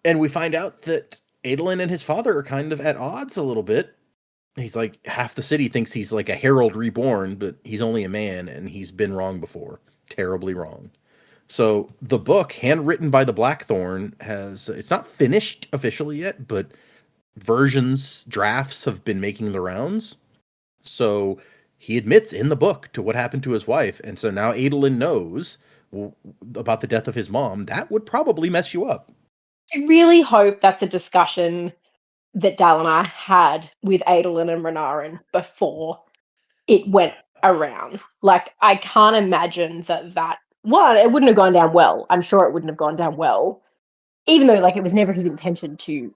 And we find out that Adolin and his father are kind of at odds a little bit. He's like, half the city thinks he's like a herald reborn, but he's only a man, and he's been wrong before. Terribly wrong. So the book, handwritten by the Blackthorn, it's not finished officially yet, but drafts have been making the rounds. So he admits in the book to what happened to his wife, and so now Adolin knows about the death of his mom. That would probably mess you up. I really hope that's a discussion that Dalinar had with Adolin and Renarin before it went around. Like, I can't imagine that one, it wouldn't have gone down well. I'm sure it wouldn't have gone down well, even though, like, it was never his intention to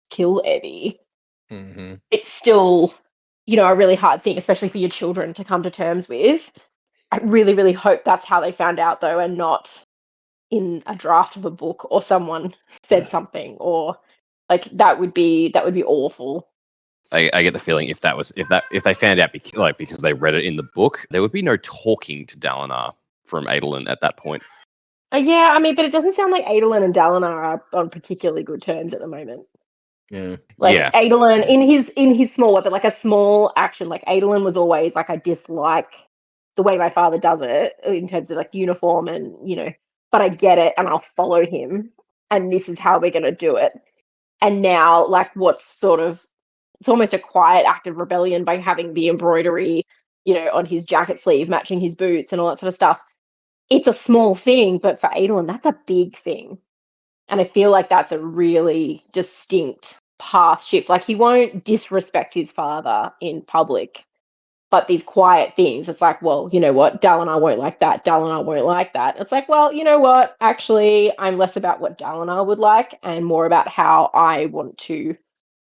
kill Evie. Mm-hmm. It's still, a really hard thing, especially for your children to come to terms with. I really, really hope that's how they found out, though, and not in a draft of a book or someone said something, or like that would be awful. I get the feeling if they found out because they read it in the book, there would be no talking to Dalinar from Adolin at that point. Yeah, I mean, but it doesn't sound like Adolin and Dalinar are on particularly good terms at the moment. Yeah. Like, yeah. Adolin in his small way, but like a small action, like Adolin was always like, I dislike the way my father does it in terms of like uniform and, but I get it and I'll follow him and this is how we're going to do it. And now, like, it's almost a quiet act of rebellion by having the embroidery, on his jacket sleeve, matching his boots and all that sort of stuff. It's a small thing, but for Adolin, that's a big thing. And I feel like that's a really distinct path shift. Like, he won't disrespect his father in public, but these quiet things, it's like, well, you know what? Dalinar won't like that. Dalinar won't like that. It's like, well, you know what? Actually, I'm less about what Dalinar would like and more about how I want to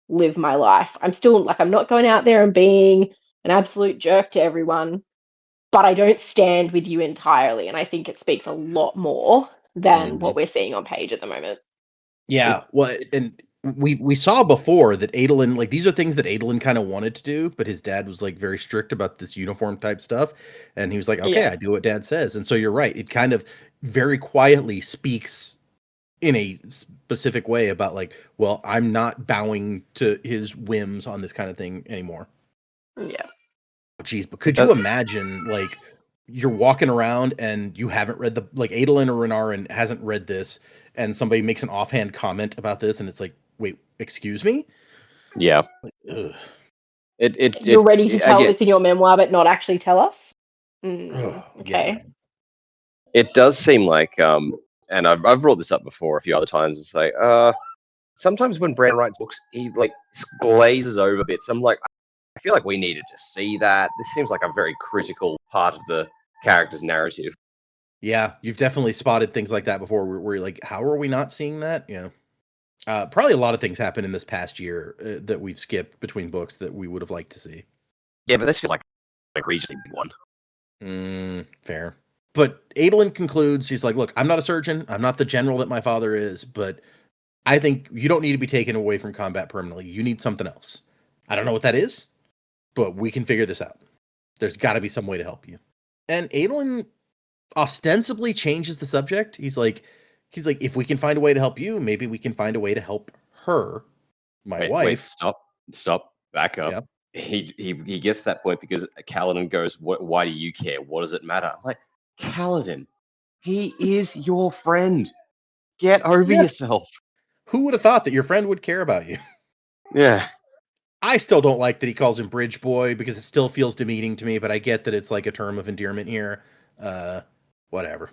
live my life. I'm still, like, I'm not going out there and being an absolute jerk to everyone, but I don't stand with you entirely. And I think it speaks a lot more than what we're seeing on page at the moment. Yeah, well, and we saw before that Adolin, like, these are things that Adolin kind of wanted to do, but his dad was like very strict about this uniform type stuff, and he was like, okay, Yeah. I do what dad says. And so you're right, it kind of very quietly speaks in a specific way about, like, well, I'm not bowing to his whims on this kind of thing anymore. Yeah. Jeez, but could you imagine, like, you're walking around and you haven't read like, Adolin or Renarin hasn't read this, and somebody makes an offhand comment about this, and it's like, wait, excuse me? Yeah. Like, You're ready to tell this in your memoir, but not actually tell us? okay. Yeah. It does seem like, and I've brought this up before a few other times. It's like, sometimes when Brand writes books, he like glazes over bits. I'm like, I feel like we needed to see that. This seems like a very critical part of the character's narrative. Yeah, you've definitely spotted things like that before where you're like, how are we not seeing that? Yeah. Probably a lot of things happened in this past year that we've skipped between books that we would have liked to see. Yeah, but this feels like an egregiously big one. Fair. But Adolin concludes, he's like, look, I'm not a surgeon. I'm not the general that my father is, but I think you don't need to be taken away from combat permanently. You need something else. I don't know what that is, but we can figure this out. There's got to be some way to help you. And Adolin ostensibly changes the subject. He's like, if we can find a way to help you, maybe we can find a way to help her, my wife. Stop, back up. Yeah. He gets that point because Kaladin goes, why do you care? What does it matter? I'm like, Kaladin, he is your friend. Get over yourself. Who would have thought that your friend would care about you? Yeah. I still don't like that he calls him Bridge Boy because it still feels demeaning to me, but I get that it's like a term of endearment here. Whatever.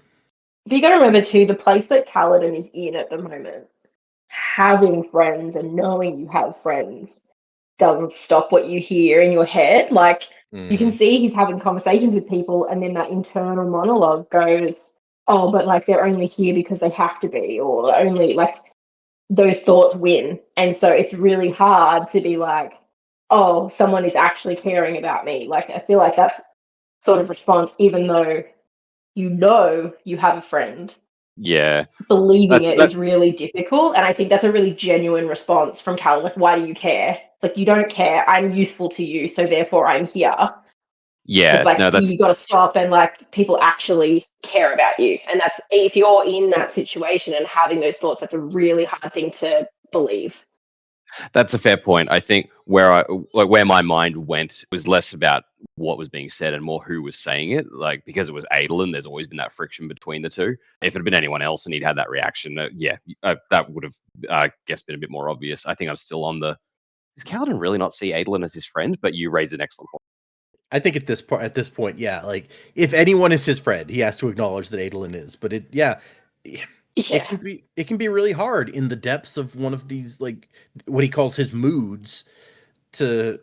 But you got to remember too, the place that Kaladin is in at the moment, having friends and knowing you have friends doesn't stop what you hear in your head. Like, you can see he's having conversations with people, and then that internal monologue goes, oh, but like they're only here because they have to be, or only like those thoughts win. And so it's really hard to be like, oh, someone is actually caring about me. Like, I feel like that's sort of response, even though you know you have a friend. Yeah. Believing it is really difficult. And I think that's a really genuine response from Cal. Like, why do you care? Like, you don't care. I'm useful to you, so therefore I'm here. Yeah. It's like, you got to stop and like people actually care about you. And that's, if you're in that situation and having those thoughts, that's a really hard thing to believe. That's a fair point. I think where my mind went was less about what was being said and more who was saying it. Like, because it was Adolin, there's always been that friction between the two. If it had been anyone else and he'd had that reaction, that would have, I guess, been a bit more obvious. I think I'm still on the, does Kaladin really not see Adolin as his friend? But you raise an excellent point. I think at this point, yeah, like if anyone is his friend, he has to acknowledge that Adolin is. But it can be really hard in the depths of one of these, like what he calls his moods, to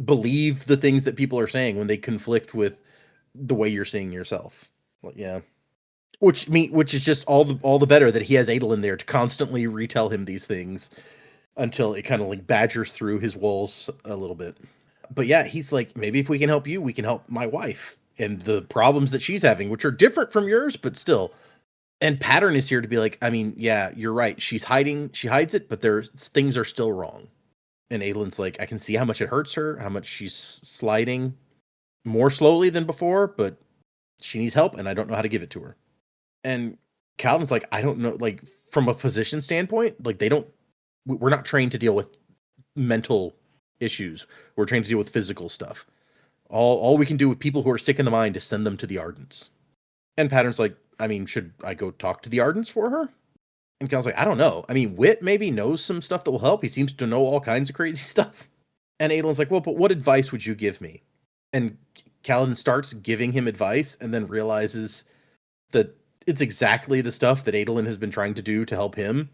believe the things that people are saying when they conflict with the way you're seeing yourself. Well, yeah, which is just all the better that he has Adolin there to constantly retell him these things until it kind of like badgers through his walls a little bit. But yeah, he's like, maybe if we can help you, we can help my wife and the problems that she's having, which are different from yours, but still. And Pattern is here to be like, I mean, yeah, you're right. She hides it, but things are still wrong. And Adolin's like, I can see how much it hurts her, how much she's sliding more slowly than before, but she needs help, and I don't know how to give it to her. And Kaladin's like, I don't know, like, from a physician standpoint, like, we're not trained to deal with mental issues. We're trained to deal with physical stuff. All we can do with people who are sick in the mind is send them to the Ardents. And Pattern's like, I mean, should I go talk to the Ardents for her? And Cal's like, I don't know. I mean, Wit maybe knows some stuff that will help. He seems to know all kinds of crazy stuff. And Adolin's like, well, but what advice would you give me? And Kaladin starts giving him advice and then realizes that it's exactly the stuff that Adolin has been trying to do to help him.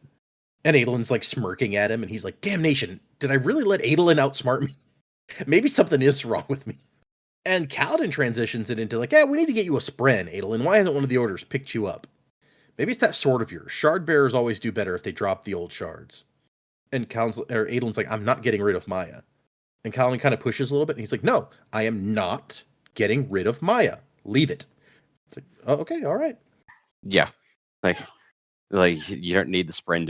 And Adolin's like smirking at him, and he's like, damnation, did I really let Adolin outsmart me? Maybe something is wrong with me. And Kaladin transitions it into like, yeah, we need to get you a spren, Adolin. Why hasn't one of the orders picked you up? Maybe it's that sword of yours. Shard bearers always do better if they drop the old shards. And Adolin's like, I'm not getting rid of Maya. And Kaladin kind of pushes a little bit, and he's like, no, I am not getting rid of Maya. Leave it. It's like, oh, okay, all right. Yeah. Like you don't need the spren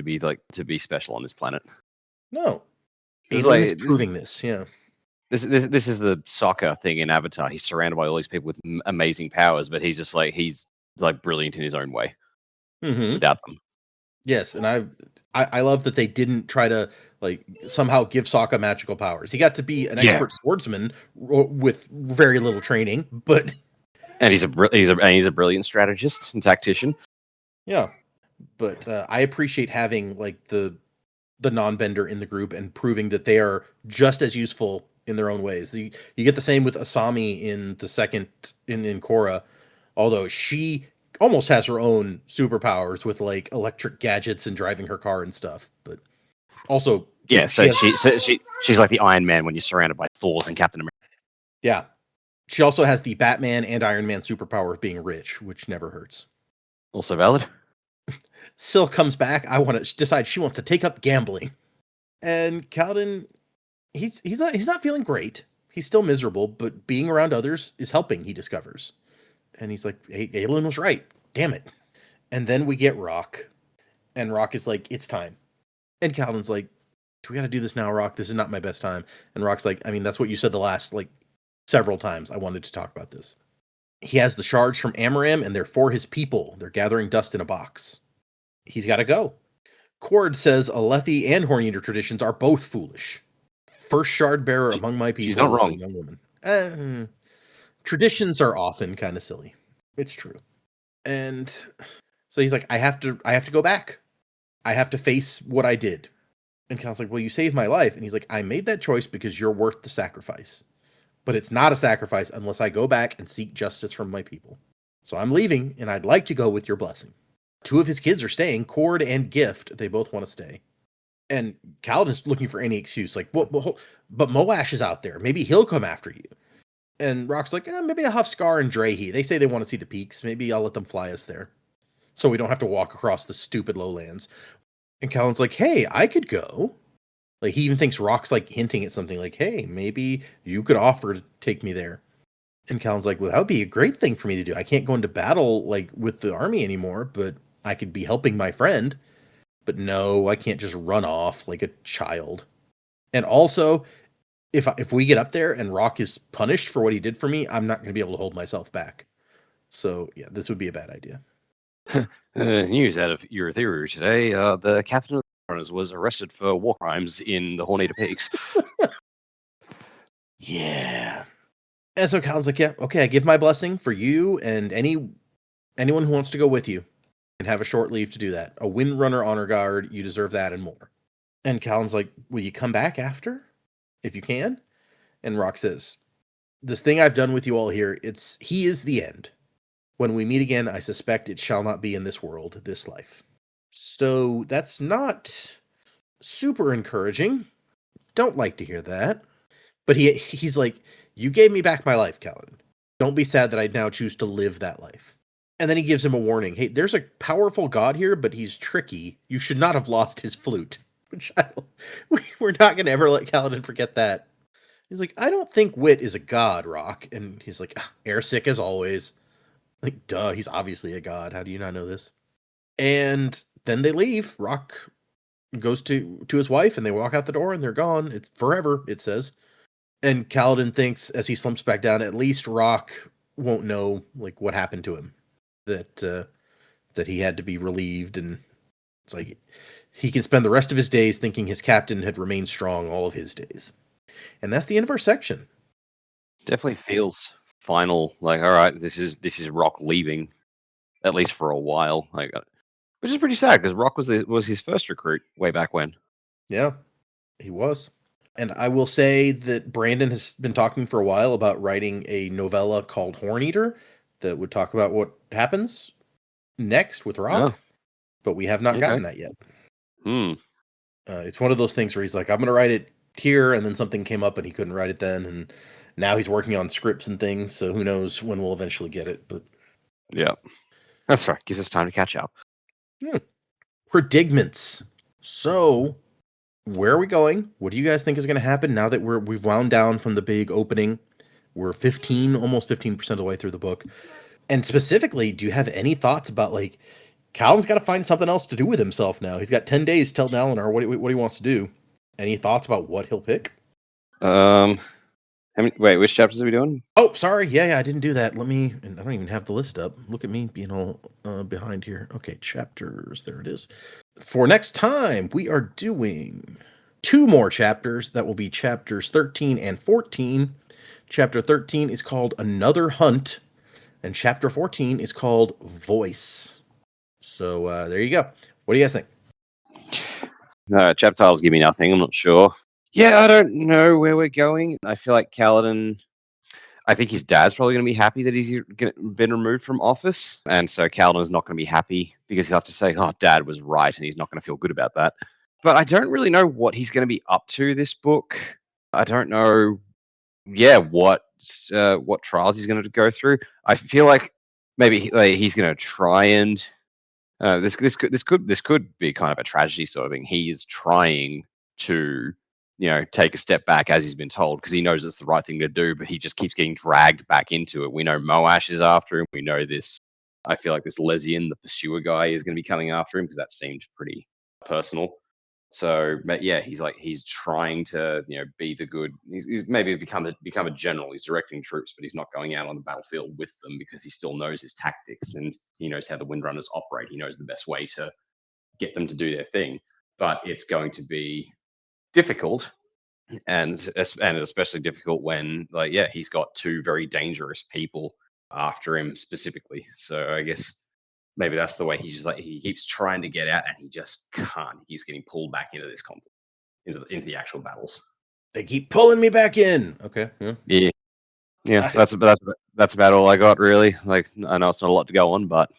to be special on this planet. No. Adolin is proving this, yeah. This is the soccer thing in Avatar. He's surrounded by all these people with amazing powers, but he's brilliant in his own way without them. Yes, and I love that they didn't try to like somehow give Sokka magical powers. He got to be an expert swordsman with very little training, but he's a brilliant strategist and tactician. Yeah, but I appreciate having like the non-bender in the group and proving that they are just as useful in their own ways. You get the same with Asami in the second in Korra, although she almost has her own superpowers with like electric gadgets and driving her car and stuff. But also, yeah, she's like the Iron Man when you're surrounded by Thors and Captain America. Yeah, she also has the Batman and Iron Man superpower of being rich, which never hurts. Also valid. Syl comes back. I want to decide she wants to take up gambling, and Kaladin, he's not feeling great. He's still miserable, but being around others is helping. He discovers, and he's like, "Hey, Adolin was right. Damn it!" And then we get Rock, and Rock is like, "It's time," and Kaladin's like, "Do we got to do this now, Rock? This is not my best time." And Rock's like, "I mean, that's what you said the last like several times I wanted to talk about this. He has the shards from Amaram, and they're for his people. They're gathering dust in a box. He's got to go. Cord says Alethi and Horneater traditions are both foolish. First shard bearer among my people. She's not is a wrong. young woman. Traditions are often kind of silly. It's true. And so he's like, I have to go back. I have to face what I did. And Cal's like, well, you saved my life. And he's like, I made that choice because you're worth the sacrifice. But it's not a sacrifice unless I go back and seek justice from my people. So I'm leaving, and I'd like to go with your blessing. 2 of his kids are staying, Cord and Gift. They both want to stay. And Kaladin's looking for any excuse, like, but Moash is out there. Maybe he'll come after you. And Rock's like, maybe I'll have Scar and Drahi. They say they want to see the peaks. Maybe I'll let them fly us there, so we don't have to walk across the stupid lowlands. And Kaladin's like, hey, I could go. Like, he even thinks Rock's like hinting at something like, hey, maybe you could offer to take me there. And Kaladin's like, well, that would be a great thing for me to do. I can't go into battle like with the army anymore, but I could be helping my friend. But no, I can't just run off like a child. And also, if we get up there and Rock is punished for what he did for me, I'm not going to be able to hold myself back. So yeah, this would be a bad idea. News out of Urithiru today: the captain of the runners was arrested for war crimes in the Horneater Peaks. Yeah. And so Cal's like, yeah, okay, I give my blessing for you and anyone who wants to go with you and have a short leave to do that. A Windrunner honor guard, you deserve that and more. And Cal's like, will you come back after? If you can? And Rock says, this thing I've done with you all here, he is the end. When we meet again, I suspect it shall not be in this world, this life. So that's not super encouraging. Don't like to hear that. But he's like, you gave me back my life, Kaladin. Don't be sad that I now choose to live that life. And then he gives him a warning. Hey, there's a powerful god here, but he's tricky. You should not have lost his flute. Which we're not going to ever let Kaladin forget that. He's like, I don't think Wit is a god, Rock. And he's like, airsick as always. Like, duh, he's obviously a god. How do you not know this? And then they leave. Rock goes to his wife, and they walk out the door, and they're gone. It's forever, it says. And Kaladin thinks, as he slumps back down, at least Rock won't know like what happened to him. That he had to be relieved, and it's like he can spend the rest of his days thinking his captain had remained strong all of his days. And that's the end of our section. Definitely feels final. Like, all right, this is Rock leaving, at least for a while. Like, which is pretty sad because Rock was his first recruit way back when. Yeah, he was. And I will say that Brandon has been talking for a while about writing a novella called Horneater that would talk about what happens next with Rock. Oh. But we have not gotten that yet. It's one of those things where he's like, I'm going to write it here, and then something came up and he couldn't write it then, and now he's working on scripts and things, so who knows when we'll eventually get it. But yeah, that's right. Gives us time to catch up. Predicaments. So, where are we going? What do you guys think is going to happen now that we've wound down from the big opening? We're almost 15% of the way through the book. And specifically, do you have any thoughts about, like, Kaladin's got to find something else to do with himself now. He's got 10 days to tell Dalinar what he wants to do. Any thoughts about what he'll pick? Wait, which chapters are we doing? Oh, sorry. Yeah, I didn't do that. And I don't even have the list up. Look at me being all behind here. Okay, chapters. There it is. For next time, we are doing 2 more chapters. That will be chapters 13 and 14. Chapter 13 is called Another Hunt, and chapter 14 is called Voice. So there you go. What do you guys think? Chapter titles give me nothing. I'm not sure. Yeah, I don't know where we're going. I feel like Kaladin, I think his dad's probably going to be happy that he's been removed from office. And so Kaladin's not going to be happy because he'll have to say, oh, Dad was right. And he's not going to feel good about that. But I don't really know what he's going to be up to this book. I don't know, what trials he's going to go through. I feel like maybe he's going to try and this could be kind of a tragedy sort of thing. He is trying to take a step back as he's been told because he knows it's the right thing to do, but he just keeps getting dragged back into it. We know Moash is after him. We know this. I feel like this Lesian, the pursuer guy, is going to be coming after him because that seemed pretty personal. So, but yeah, he's trying to be the good. He's maybe become a general. He's directing troops, but he's not going out on the battlefield with them because he still knows his tactics and he knows how the Windrunners operate. He knows the best way to get them to do their thing. But it's going to be difficult, and especially difficult when he's got two very dangerous people after him specifically. So I guess maybe that's the way he keeps trying to get out and he just can't. He keeps getting pulled back into this conflict, into the actual battles. They keep pulling me back in. Okay. Yeah. That's about all I got, really. Like, I know it's not a lot to go on, but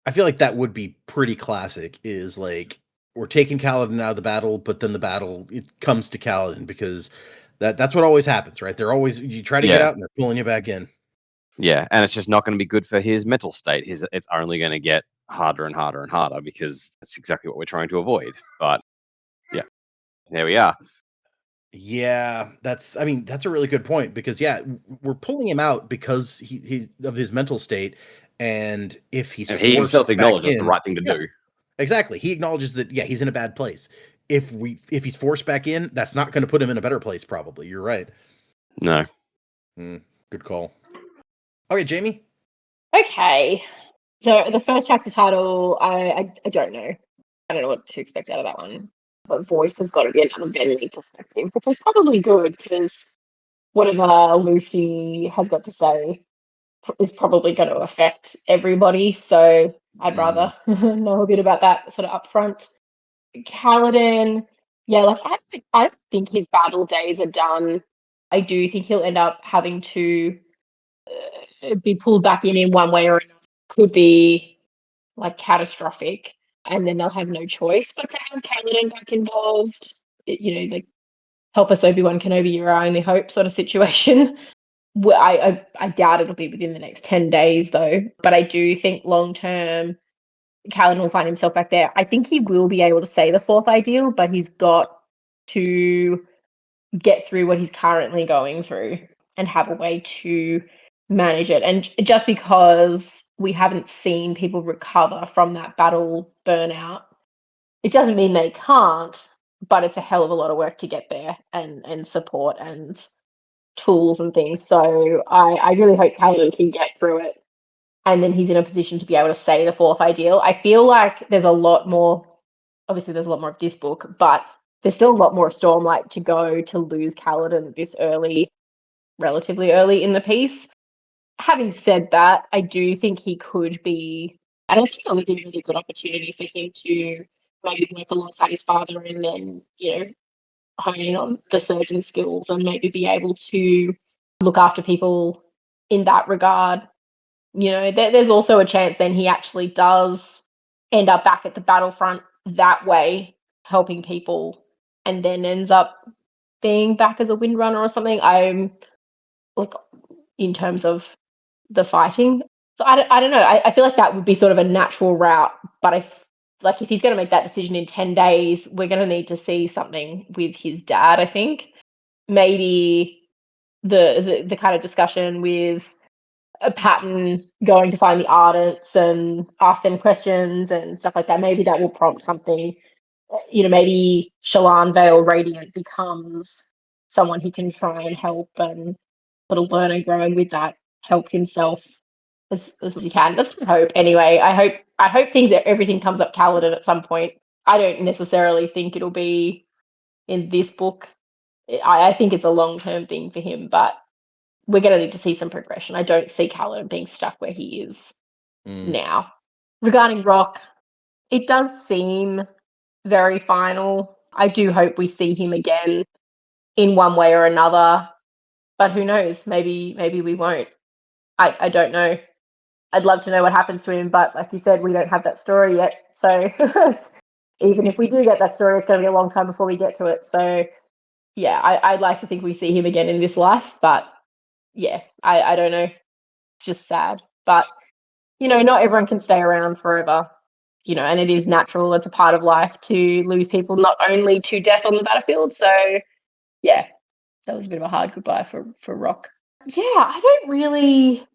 I feel like that would be pretty classic. Is like we're taking Kaladin out of the battle, but then the battle it comes to Kaladin because that's what always happens, right? They're always you try to get out and they're pulling you back in. Yeah, and it's just not going to be good for his mental state. It's only going to get harder and harder and harder because that's exactly what we're trying to avoid. But yeah, there we are. Yeah, that's a really good point because we're pulling him out because he's of his mental state, and if he's and he himself acknowledges that's the right thing to do. Exactly, he acknowledges that he's in a bad place. If he's forced back in, that's not going to put him in a better place. Probably, you're right. No, good call. Okay, Jamie. Okay, so the first chapter title, I don't know. I don't know what to expect out of that one. But voice has got to be another Benny perspective, which is probably good because whatever Lucy has got to say is probably going to affect everybody. So I'd rather know a bit about that sort of upfront. Kaladin, I don't think his battle days are done. I do think he'll end up having to be pulled back in one way or another. Could be like catastrophic, and then they'll have no choice but to have Kaladin back involved. Like help us Obi-Wan Kenobi, you're our only hope sort of situation. I doubt it'll be within the next 10 days though, but I do think long term Kaladin will find himself back there. I think he will be able to say the fourth ideal, but he's got to get through what he's currently going through and have a way to manage it. And just because we haven't seen people recover from that battle burnout, it doesn't mean they can't, but it's a hell of a lot of work to get there and support and tools and things. So I really hope Kaladin can get through it and then he's in a position to be able to say the fourth ideal. I feel like there's a lot more, obviously there's a lot more of this book, but there's still a lot more of Stormlight to go to lose Kaladin this early, relatively early in the piece. Having said that, I do think he could be, I don't think it would be a really good opportunity for him to maybe work alongside his father and then, hone in on the surgeon skills and maybe be able to look after people in that regard. There's also a chance then he actually does end up back at the battlefront that way, helping people, and then ends up being back as a Windrunner or something. I'm like, in terms of the fighting. So I don't know. I feel like that would be sort of a natural route, but if he's going to make that decision in 10 days, we're going to need to see something with his dad, I think. Maybe the kind of discussion with a Patton going to find the Ardents and ask them questions and stuff like that. Maybe that will prompt something. Maybe Shallan Vale Radiant becomes someone he can try and help and sort of learn and grow, and with that help himself as he can. That's my hope. Anyway, I hope everything comes up Kaladin at some point. I don't necessarily think it'll be in this book. I think it's a long-term thing for him, but we're going to need to see some progression. I don't see Kaladin being stuck where he is now. Regarding Rock, it does seem very final. I do hope we see him again in one way or another, but who knows? Maybe we won't. I don't know. I'd love to know what happens to him, but like you said, we don't have that story yet. So even if we do get that story, it's going to be a long time before we get to it. So yeah, I'd like to think we see him again in this life, but yeah, I don't know. It's just sad. But, not everyone can stay around forever, and it is natural. It's a part of life to lose people, not only to death on the battlefield. So yeah, that was a bit of a hard goodbye for Rock. Yeah, I don't really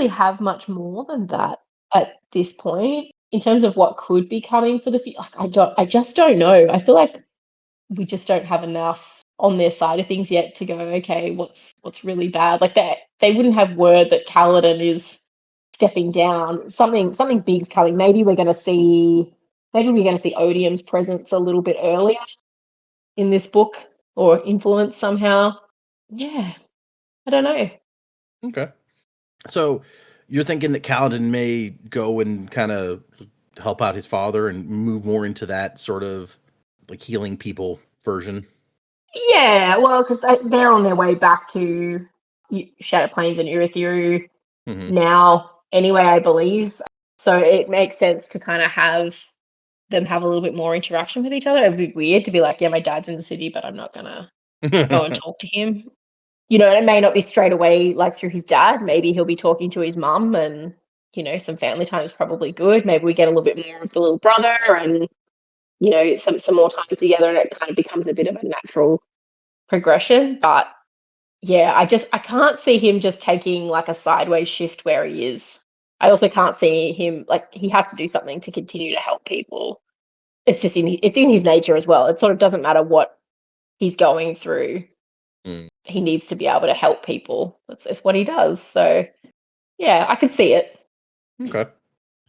have much more than that at this point. in terms of what could be coming for the future, I just don't know. I feel like we just don't have enough on their side of things yet to go, okay, what's really bad? Like they wouldn't have word that Kaladin is stepping down. Something big's coming. Maybe we're gonna see Odium's presence a little bit earlier in this book or influence somehow. Yeah. I don't know. Okay. So you're thinking that Kaladin may go and kind of help out his father and move more into that sort of like healing people version? Yeah, well, because they're on their way back to Shadow Plains and Urithiru now anyway, I believe. So it makes sense to kind of have them have a little bit more interaction with each other. It'd be weird to be like, yeah, my dad's in the city, but I'm not gonna go and talk to him. You know, and it may not be straight away like through his dad. Maybe he'll be talking to his mum, and you know, some family time is probably good. Maybe we get a little bit more of the little brother, and you know, some more time together, and it kind of becomes a bit of a natural progression. But yeah, I can't see him just taking like a sideways shift where he is. I also can't see him like he has to do something to continue to help people. It's just it's in his nature as well. It sort of doesn't matter what he's going through. He needs to be able to help people. It's what he does. So yeah, I could see it. Okay.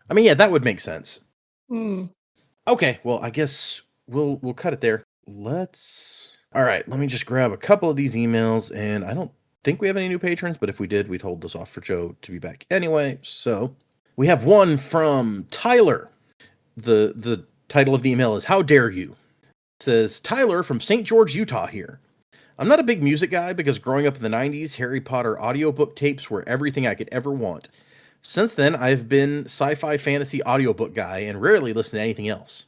I mean, yeah, that would make sense. Mm. Okay, well, I guess we'll cut it there. All right, let me just grab a couple of these emails, and I don't think we have any new patrons, but if we did, we'd hold this off for Joe to be back anyway. So we have one from Tyler. The title of the email is "How Dare You?" It says, Tyler from St. George, Utah here. I'm not a big music guy because growing up in the 90s, Harry Potter audiobook tapes were everything I could ever want. Since then, I've been sci-fi fantasy audiobook guy and rarely listen to anything else.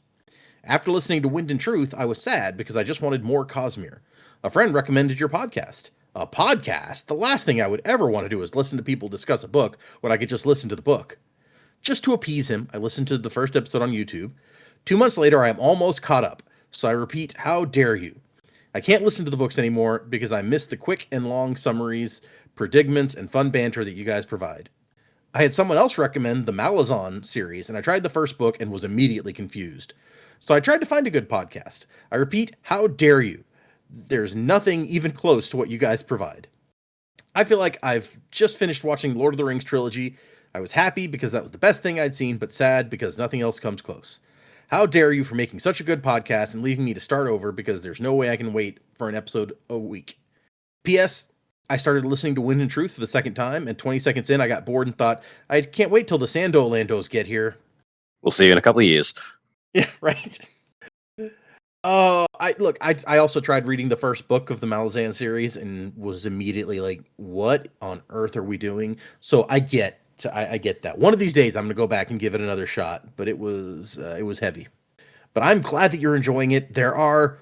After listening to Wind and Truth, I was sad because I just wanted more Cosmere. A friend recommended your podcast. A podcast? The last thing I would ever want to do is listen to people discuss a book when I could just listen to the book. Just to appease him, I listened to the first episode on YouTube. 2 months later, I am almost caught up. So I repeat, how dare you? I can't listen to the books anymore because I miss the quick and long summaries, predicaments, and fun banter that you guys provide. I had someone else recommend the Malazan series, and I tried the first book and was immediately confused. So I tried to find a good podcast. I repeat, how dare you? There's nothing even close to what you guys provide. I feel like I've just finished watching Lord of the Rings trilogy. I was happy because that was the best thing I'd seen, but sad because nothing else comes close. How dare you for making such a good podcast and leaving me to start over because there's no way I can wait for an episode a week. P.S. I started listening to Wind and Truth for the second time, and 20 seconds in, I got bored and thought, I can't wait till the Sanderlanche get here. We'll see you in a couple of years. Yeah, right. I also tried reading the first book of the Malazan series and was immediately like, what on earth are we doing? So I get that. One of these days I'm going to go back and give it another shot, but it was heavy. But I'm glad that you're enjoying it. There are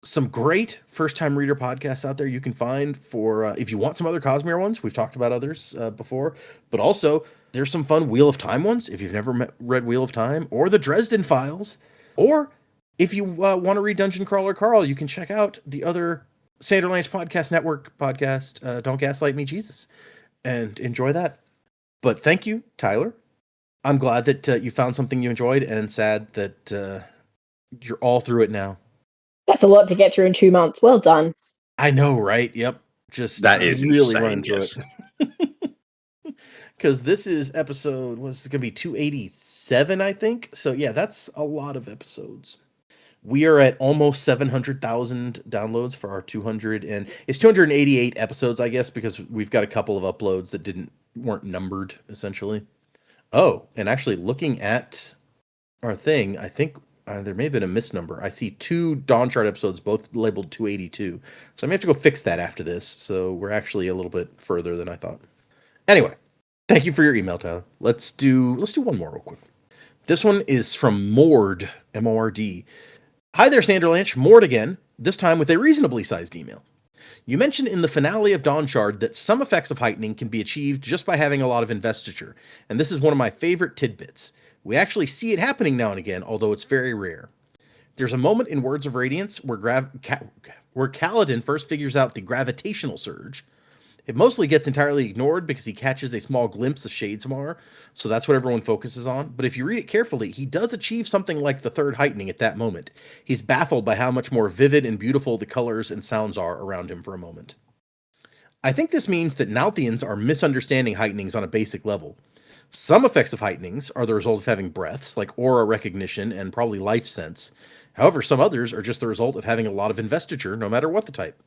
some great first-time reader podcasts out there you can find for if you want some other Cosmere ones. We've talked about others before, but also there's some fun Wheel of Time ones if you've never read Wheel of Time, or the Dresden Files, or if you want to read Dungeon Crawler Carl, you can check out the other Sanderlanche Podcast Network podcast, Don't Gaslight Me, Jesus, and enjoy that. But thank you, Tyler. I'm glad that you found something you enjoyed, and sad that you're all through it now. That's a lot to get through in 2 months. Well done. I know, right? Yep. Just that is really insane, running through yes. it. Because this is episode, what's it going to be, 287, I think? So yeah, that's a lot of episodes. We are at almost 700,000 downloads for our 288 episodes, I guess, because we've got a couple of uploads that weren't numbered, essentially. Oh, and actually looking at our thing, I think there may have been a misnumber. I see 2 Dawn Chart episodes, both labeled 282. So I may have to go fix that after this. So we're actually a little bit further than I thought. Anyway, thank you for your email, Tyler. Let's do one more real quick. This one is from Mord, M-O-R-D. Hi there, Sanderlanche. Mord again, this time with a reasonably sized email. You mentioned in the finale of Dawn Shard that some effects of heightening can be achieved just by having a lot of investiture, and this is one of my favorite tidbits. We actually see it happening now and again, although it's very rare. There's a moment in Words of Radiance where Kaladin first figures out the gravitational surge, It mostly gets entirely ignored because he catches a small glimpse of Shadesmar, so that's what everyone focuses on. But if you read it carefully, he does achieve something like the third heightening at that moment. He's baffled by how much more vivid and beautiful the colors and sounds are around him for a moment. I think this means that Nauthians are misunderstanding heightenings on a basic level. Some effects of heightenings are the result of having breaths, like aura recognition and probably life sense. However, some others are just the result of having a lot of investiture, no matter what the type.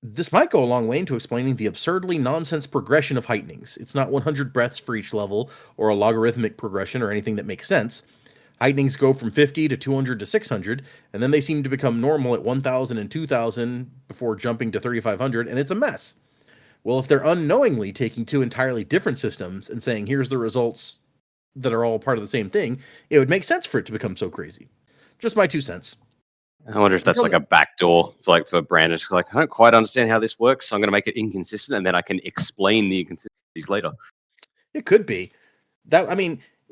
This might go a long way into explaining the absurdly nonsense progression of heightenings. It's not 100 breaths for each level, or a logarithmic progression, or anything that makes sense. Heightenings go from 50 to 200 to 600, and then they seem to become normal at 1000 and 2000 before jumping to 3500, and it's a mess. Well, if they're unknowingly taking two entirely different systems and saying, here's the results that are all part of the same thing, it would make sense for it to become so crazy. Just my 2 cents. I wonder if that's like a backdoor for Brandon. It's like, I don't quite understand how this works, so I'm going to make it inconsistent, and then I can explain the inconsistencies later. It could be.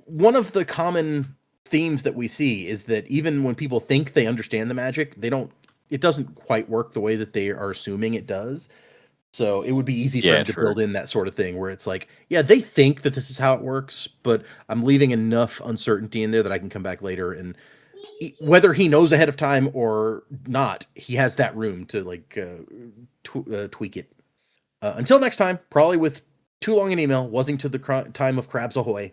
One of the common themes that we see is that even when people think they understand the magic, it doesn't quite work the way that they are assuming it does. So it would be easy for them to build in that sort of thing where it's like, yeah, they think that this is how it works, but I'm leaving enough uncertainty in there that I can come back later, and whether he knows ahead of time or not, he has that room to tweak it. Until next time, probably with too long an email, wasn't to the time of Crabs Ahoy.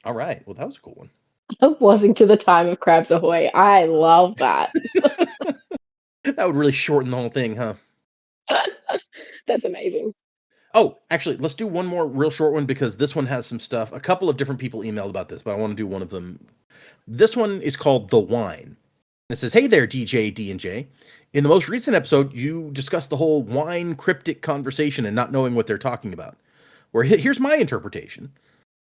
All right. Well, that was a cool one. Wasn't to the time of Crabs Ahoy. I love that. That would really shorten the whole thing, huh? That's amazing. Oh, actually, let's do one more real short one because this one has some stuff. A couple of different people emailed about this, but I want to do one of them. This one is called The Wine. It says, hey there, DJ D&J. In the most recent episode, you discussed the whole wine cryptic conversation and not knowing what they're talking about. Where here's my interpretation.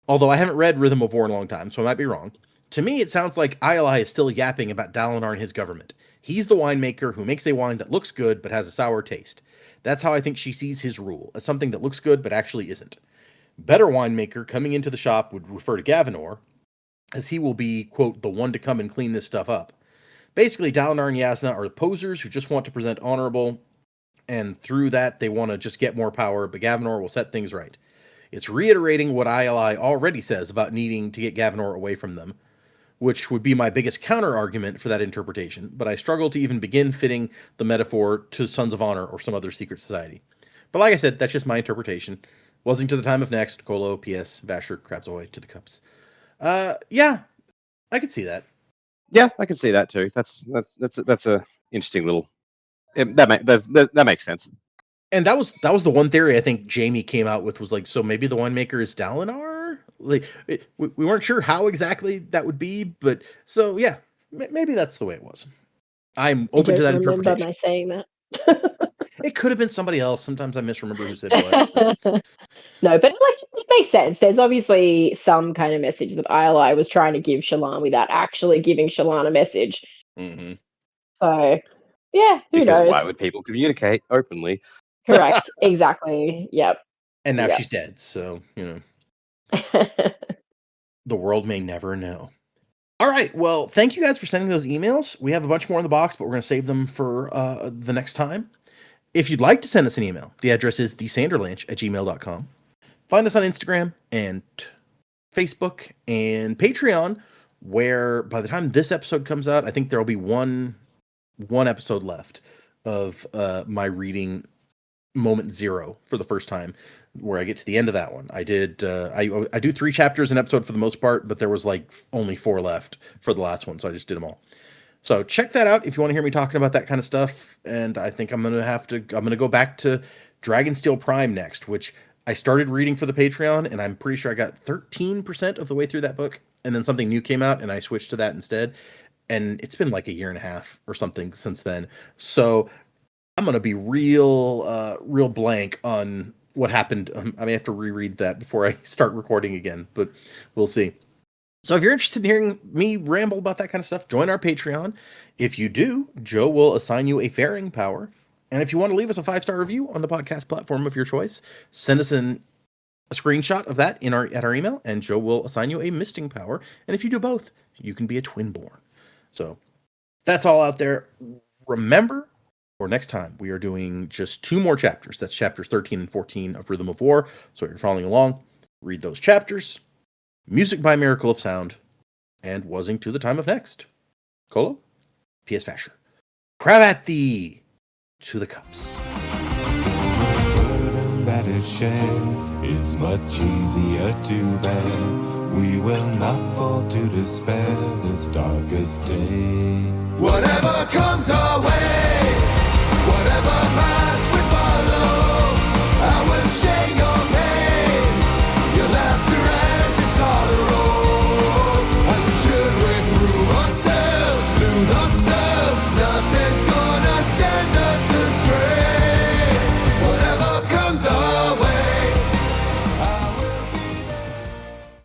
Although I haven't read Rhythm of War in a long time, so I might be wrong. To me, it sounds like Iali is still yapping about Dalinar and his government. He's the winemaker who makes a wine that looks good but has a sour taste. That's how I think she sees his rule, as something that looks good but actually isn't. Better winemaker coming into the shop would refer to Gavinor, as he will be, quote, the one to come and clean this stuff up. Basically, Dalinar and Yasna are posers who just want to present honorable, and through that, they want to just get more power, but Gavinor will set things right. It's reiterating what Iali already says about needing to get Gavinor away from them, which would be my biggest counter-argument for that interpretation, but I struggle to even begin fitting the metaphor to Sons of Honor or some other secret society. But like I said, that's just my interpretation. Wasn't to the time of next, Colo, P.S., Vasher, Crabzoy, to the cups. Yeah, I could see that. Yeah, I can see that too. That's a interesting little... That makes sense. And that was the one theory I think Jamie came out with, was like, so maybe the winemaker is Dalinar? Like, we weren't sure how exactly that would be, but so yeah, maybe that's the way it was. I'm open to that interpretation. Am I saying that? It could have been somebody else. Sometimes I misremember who said what. No, but it makes sense. There's obviously some kind of message that Iali was trying to give Shallan without actually giving Shallan a message. Mm-hmm. So, yeah, who because knows? Why would people communicate openly? Correct. Exactly. Yep. And now she's dead, so, the world may never know. All right, well, thank you guys for sending those emails. We have a bunch more in the box, but we're going to save them for the next time. If you'd like to send us an email, the address is thesanderlanche@gmail.com. Find us on Instagram and Facebook and Patreon, where by the time this episode comes out, I think there will be one episode left of my reading Moment Zero for the first time, where I get to the end of that one. I did I do 3 chapters an episode for the most part, but there was like only 4 left for the last one, so I just did them all. So check that out if you want to hear me talking about that kind of stuff. And I think I'm gonna go back to Dragonsteel Prime next, which I started reading for the Patreon, and I'm pretty sure I got 13% of the way through that book, and then something new came out and I switched to that instead. And it's been like a year and a half or something since then. So I'm gonna be real blank on what happened. I may have to reread that before I start recording again, but we'll see. So if you're interested in hearing me ramble about that kind of stuff, join our Patreon. If you do, Joe will assign you a faring power. And if you want to leave us a 5-star review on the podcast platform of your choice, send us a screenshot of that at our email, and Joe will assign you a misting power. And if you do both, you can be a twinborn. So that's all out there. Remember, For next time, we are doing just 2 more chapters. That's chapters 13 and 14 of Rhythm of War. So if you're following along, read those chapters. Music by Miracle of Sound, and Wasing to the Time of Next. Colo, P.S. Fasher. Crab at thee to the cups. The burden that is shared is much easier to bear. We will not fall to despair this darkest day. Whatever comes our way, whatever